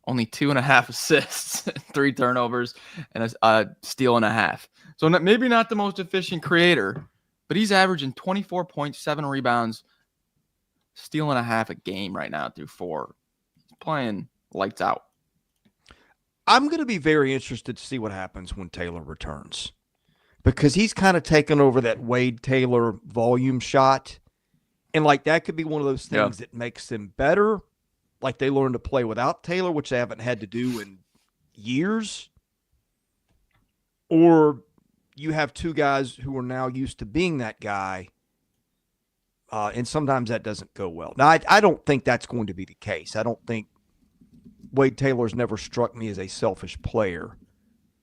only 2.5 assists, 3 turnovers, and a steal and a half. So maybe not the most efficient creator, but he's averaging 24.7 rebounds, steal and a half a game right now through 4. He's playing lights out. I'm going to be very interested to see what happens when Taylor returns because he's kind of taken over that Wade Taylor volume shot. And that could be one of those things that makes them better. Like they learned to play without Taylor, which they haven't had to do in years. Or you have 2 guys who are now used to being that guy And sometimes that doesn't go well. Now, I don't think that's going to be the case. I don't think Wade Taylor's never struck me as a selfish player.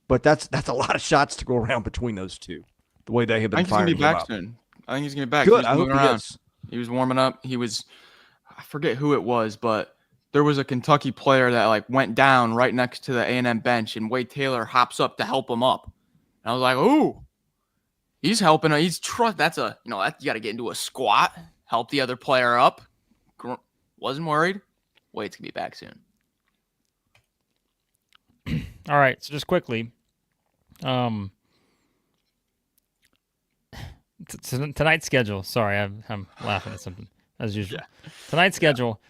But that's a lot of shots to go around between those two, the way they have been firing him up. I think he's going to be back. Good. I hope he is. He was warming up. I forget who it was, but there was a Kentucky player that went down right next to the A&M bench, and Wade Taylor hops up to help him up. And I was like, ooh, he's helping. You got to get into a squat, help the other player up. Wasn't worried. Wade's going to be back soon. All right, so just quickly, tonight's schedule. Sorry, I'm laughing at something as usual. Yeah. Tonight's schedule: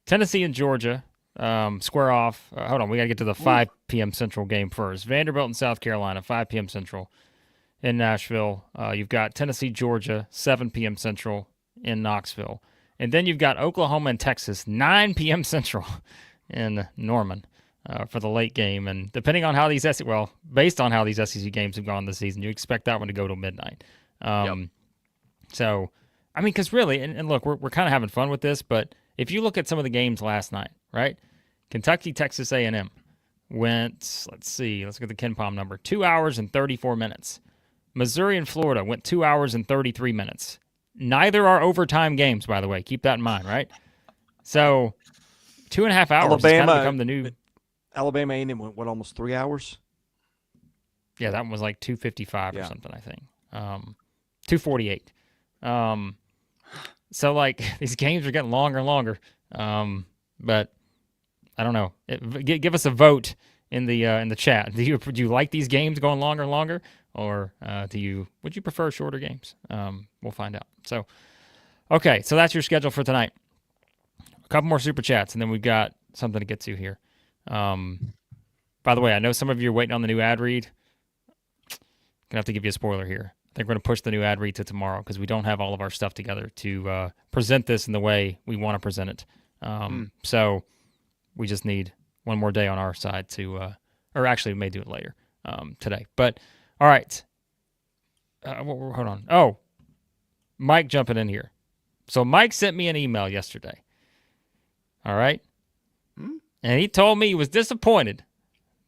Tennessee and Georgia square off. Hold on, we got to get to the 5 p.m. Central game first. Vanderbilt and South Carolina, 5 p.m. Central in Nashville. You've got Tennessee, Georgia, 7 p.m. Central in Knoxville, and then you've got Oklahoma and Texas, 9 p.m. Central in Norman. For the late game, and depending on how based on how these SEC games have gone this season, you expect that one to go till midnight. So, I mean, because really, and look, we're kind of having fun with this, but if you look at some of the games last night, right? Kentucky, Texas A&M went, let's look at the KenPom number, 2 hours and 34 minutes. Missouri and Florida went 2 hours and 33 minutes. Neither are overtime games, by the way. Keep that in mind, right? So, 2.5 hours has kind of become the new... Alabama A&M went, almost 3 hours? Yeah, that one was like 2:55 or something, I think. 2:48. So, these games are getting longer and longer. But I don't know. Give us a vote in the chat. Do you like these games going longer and longer? Or would you prefer shorter games? We'll find out. So, okay, so that's your schedule for tonight. A couple more Super Chats, and then we've got something to get to here. By the way, I know some of you are waiting on the new ad read. Gonna have to give you a spoiler here. I think we're gonna push the new ad read to tomorrow because we don't have all of our stuff together to present this in the way we want to present it. So we just need one more day on our side to, or actually we may do it later today. But all right, hold on. Oh, Mike jumping in here. So Mike sent me an email yesterday. All right. And he told me he was disappointed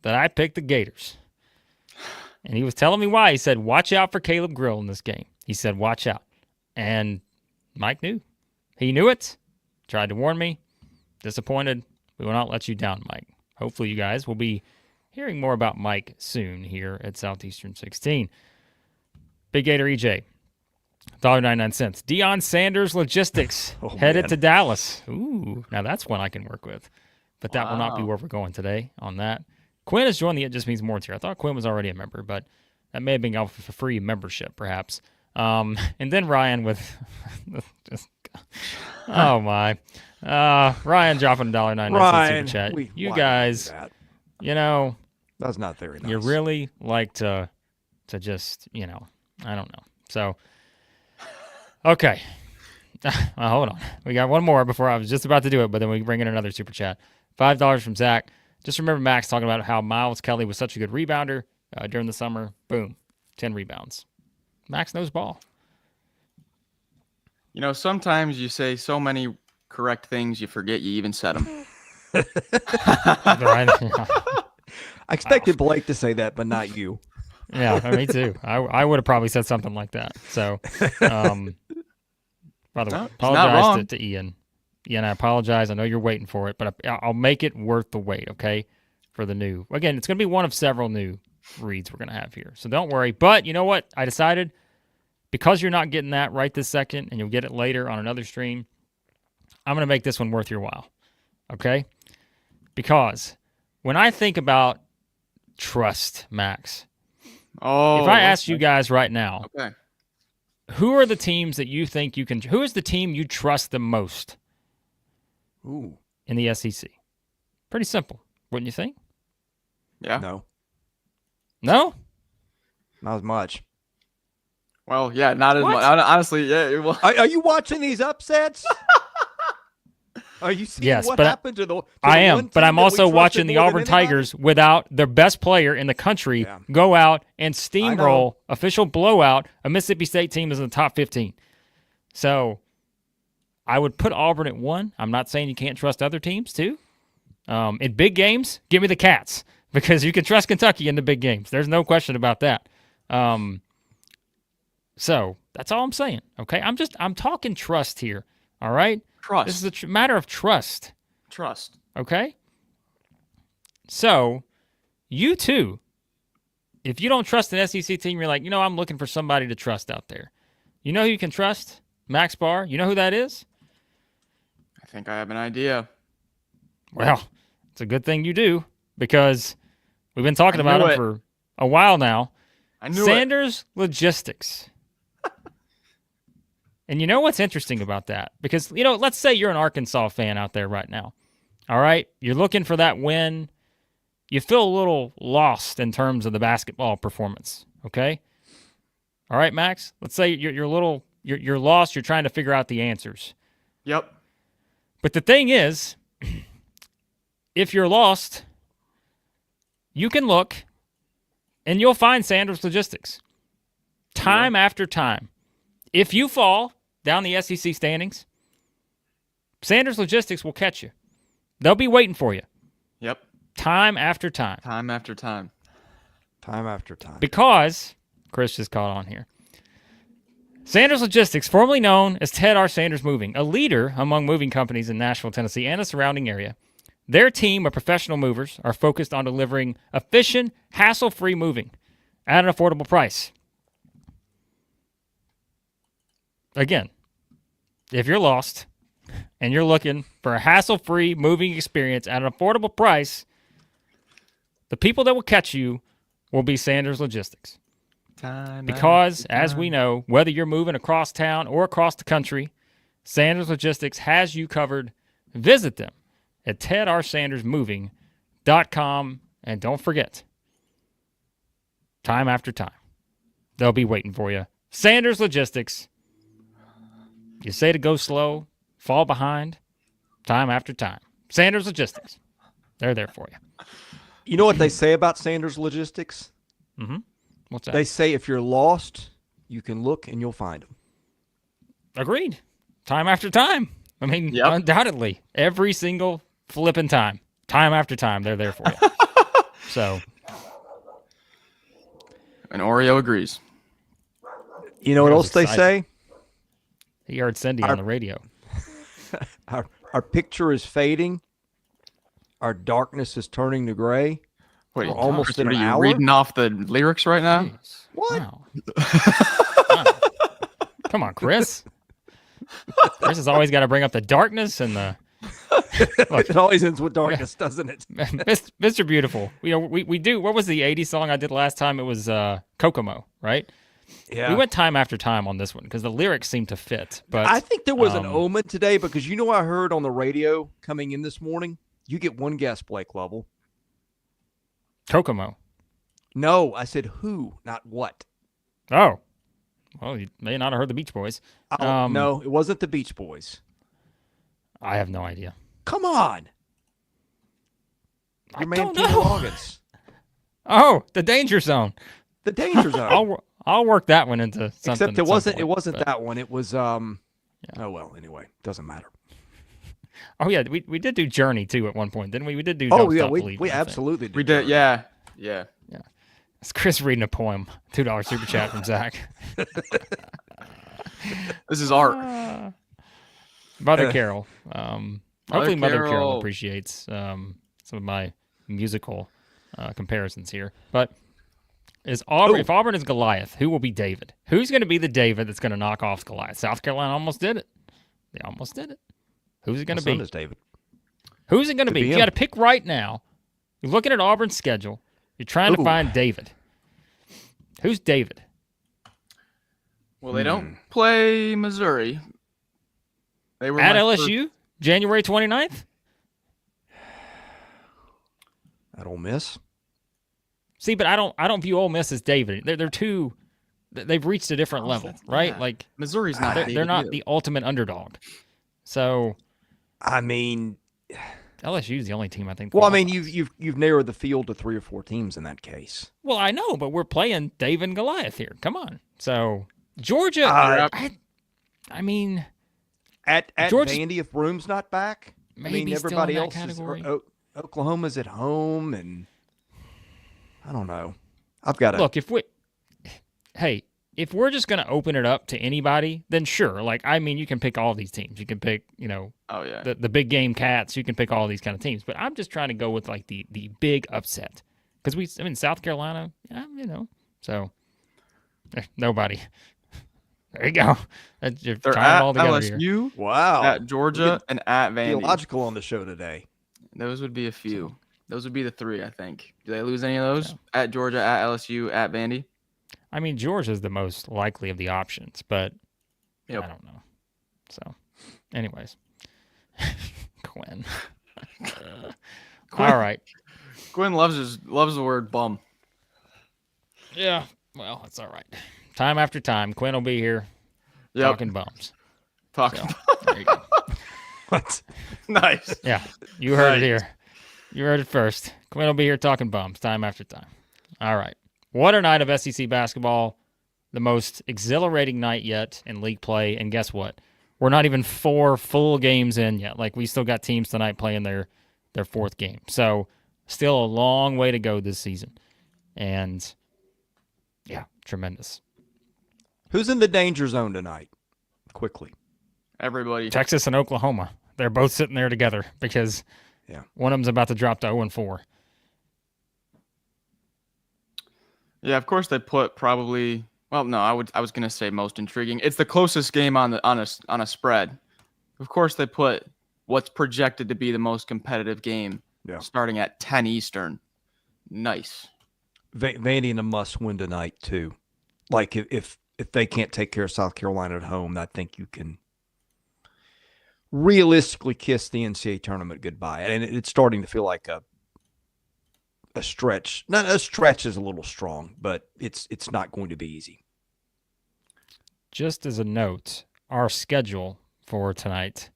that I picked the Gators. And he was telling me why. He said, watch out for Caleb Grill in this game. He said, watch out. And Mike knew. He knew it. Tried to warn me. Disappointed. We will not let you down, Mike. Hopefully you guys will be hearing more about Mike soon here at Southeastern 16. Big Gator EJ. $1.99. Deion Sanders Logistics headed to Dallas. Ooh, now that's one I can work with. But that will not be where we're going today on that. Quinn has joined the It Just Means More tier. I thought Quinn was already a member, but that may have been off of a free membership, perhaps. And then Ryan with oh my. Ryan dropping $1.99 super chat. You guys, that's not very nice. You really like to just, I don't know. So, okay. Hold on. We got one more before I was just about to do it, but then we bring in another super chat. $5 from Zach. Just remember Max talking about how Miles Kelly was such a good rebounder during the summer. Boom. 10 rebounds. Max knows ball. Sometimes you say so many correct things, you forget you even said them. I expected Blake to say that, but not you. Yeah, me too. I would have probably said something like that. So, by the way, apologize to Ian. Ian, I apologize. I know you're waiting for it, but I'll make it worth the wait, okay, for the new. Again, it's going to be one of several new reads we're going to have here. So don't worry. But you know what? I decided because you're not getting that right this second and you'll get it later on another stream, I'm going to make this one worth your while, okay? Because when I think about trust, Max, if I asked you guys right now, who are the teams that you think you can – who is the team you trust the most in the SEC? Pretty simple, wouldn't you think? Yeah. No? Not as much. Well, yeah, not as much. Honestly, yeah. Well. Are you watching these upsets? Are you seeing what happened to the I am, but I'm also watching the Auburn Tigers without their best player in the country go out and steamroll, official blowout, a Mississippi State team is in the top 15. So I would put Auburn at 1. I'm not saying you can't trust other teams too. In big games, give me the Cats because you can trust Kentucky in the big games. There's no question about that. So that's all I'm saying. Okay, I'm talking trust here. All right, Trust. This is a matter of trust. Trust. Okay. So you too, if you don't trust an SEC team, you're like, I'm looking for somebody to trust out there. You know who you can trust? Max Barr. You know who that is? I think I have an idea. Well, it's a good thing you do because we've been talking about him for a while now. I knew Sanders Logistics. And you know what's interesting about that? Because, let's say you're an Arkansas fan out there right now. All right? You're looking for that win. You feel a little lost in terms of the basketball performance. Okay? All right, Max? Let's say you're lost. You're trying to figure out the answers. Yep. But the thing is, if you're lost, you can look and you'll find Sanders Logistics time after time. If you fall down the SEC standings, Sanders Logistics will catch you. They'll be waiting for you. Yep. Time after time. Time after time. Time after time. Because, Chris just caught on here, Sanders Logistics, formerly known as Ted R. Sanders Moving, a leader among moving companies in Nashville, Tennessee, and the surrounding area. Their team of professional movers are focused on delivering efficient, hassle-free moving at an affordable price. Again, if you're lost and you're looking for a hassle-free moving experience at an affordable price, the people that will catch you will be Sanders Logistics. Because, as we know, whether you're moving across town or across the country, Sanders Logistics has you covered. Visit them at tedrsandersmoving.com. And don't forget, time after time, they'll be waiting for you. Sanders Logistics. You say to go slow, fall behind, time after time. Sanders Logistics. They're there for you. You know what they say about Sanders Logistics? Mm-hmm. What's that? They say if you're lost, you can look and you'll find them. Agreed. Time after time. I mean, Undoubtedly. Every single flipping time. Time after time, they're there for you. So. And Oreo agrees. You know what else they say? He heard Cindy on the radio. Our picture is fading. Our darkness is turning to gray. Wait, we're almost in an are you hour? reading off the lyrics right now? Jeez. What? Wow. Wow. Come on, Chris. Chris has always got to bring up the darkness and the. Look, it always ends with darkness, doesn't it? Mr. Beautiful. We do. What was the 80s song I did last time? It was Kokomo, right? Yeah. We went time after time on this one because the lyrics seem to fit. But I think there was an omen today because I heard on the radio coming in this morning. You get one guess, Blake Lovell. Kokomo. No, I said who, not what. Oh. Well, you may not have heard the Beach Boys. No, it wasn't the Beach Boys. I have no idea. Come on. Your man Kenny Loggins. Oh, the Danger Zone. The Danger Zone. I'll work that one into something. Except it wasn't that one. It was Oh well, anyway, doesn't matter. Oh yeah, we did do Journey too at one point, didn't we? We did do Don't Stop Believing, we absolutely did. We did, yeah. It's Chris reading a poem. $2 super chat from Zach. This is art. Mother Carol. Hopefully Mother Carol appreciates some of my musical comparisons here. But if Auburn is Goliath, who will be David? Who's going to be the David that's going to knock off Goliath? South Carolina almost did it. They almost did it. Who's it going to be? Is David. Who's it going to be? You got to pick right now. You're looking at Auburn's schedule. You're trying to find David. Who's David? Well, they don't play Missouri. They were at LSU, January 29th? At Ole Miss? See, but I don't view Ole Miss as David. They're too. They've reached a different level, right? Like Missouri's not. They're not the ultimate underdog. So, I mean, LSU is the only team I think. Well, I mean, you've narrowed the field to 3 or 4 teams in that case. Well, I know, but we're playing Dave and Goliath here. Come on. So Georgia, I mean, At Georgia's- Vandy, if Broome's not back, Maybe everybody still in else that is. category. Oklahoma's at home, and I don't know. I've got to Look, if we're just going to open it up to anybody, then sure. Like, I mean, you can pick all these teams. You can pick, Oh yeah. the big game cats. You can pick all these kind of teams. But I'm just trying to go with like the big upset because South Carolina, so nobody. There you go. You're They're tying it at all together here. LSU, Wow. at Georgia, and at Vandy. Theological on the show today. Those would be a few. Those would be the three, I think. Do they lose any of those? At Georgia, at LSU, at Vandy? I mean, Georgia's the most likely of the options, but Yep. I don't know. So, anyways, Quinn. All right. Quinn loves the word bum. Yeah. Well, that's all right. Time after time, Quinn will be here talking bums. Talking. So, there you go. What? Nice. Yeah, you heard it here. You heard it first. Quinn will be here talking bums time after time. All right. What a night of SEC basketball. The most exhilarating night yet in league play. And guess what? We're not even 4 full games in yet. Like, we still got teams tonight playing their 4th game. So, still a long way to go this season. And, yeah, tremendous. Who's in the danger zone tonight? Quickly. Everybody. Texas and Oklahoma. They're both sitting there together because one of them's about to drop to 0-4. Yeah, of course they put probably. Well, no, I was gonna say most intriguing. It's the closest game on a spread. Of course they put what's projected to be the most competitive game. Yeah. Starting at 10 Eastern. Nice. Vandy in a must-win tonight too. Like if they can't take care of South Carolina at home, I think you can realistically kiss the NCAA tournament goodbye. And it's starting to feel like a stretch. Not a stretch is a little strong, but it's not going to be easy. Just as a note, our schedule for tonight,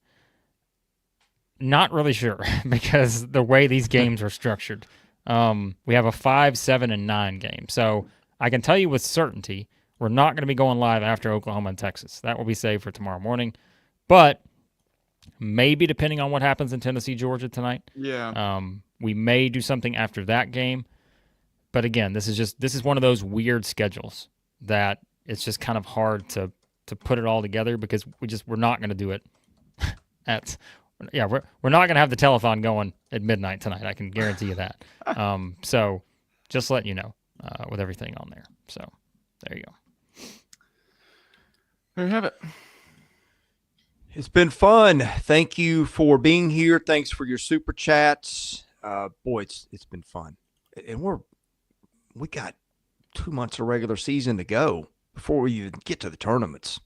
not really sure because the way these games are structured. We have a 5, 7, and 9 game. So I can tell you with certainty, we're not going to be going live after Oklahoma and Texas. That will be saved for tomorrow morning. But maybe depending on what happens in Tennessee, Georgia tonight. Yeah. We may do something after that game. But again, this is one of those weird schedules that it's just kind of hard to put it all together because we're not going to do it we're not going to have the telethon going at midnight tonight. I can guarantee you that. So just letting you know with everything on there. So there you go. There you have it. It's been fun. Thank you for being here. Thanks for your super chats. Boy, it's been fun. And we got 2 months of regular season to go before we even get to the tournaments.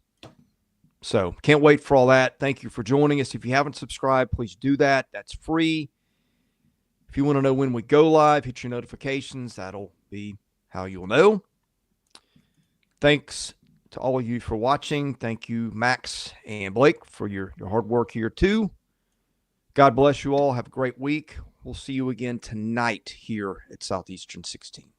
So can't wait for all that. Thank you for joining us. If you haven't subscribed, please do that. That's free. If you want to know when we go live, hit your notifications. That'll be how you'll know. Thanks to all of you for watching. Thank you, Max and Blake, for your hard work here too. God bless you all. Have a great week. We'll see you again tonight here at Southeastern 16.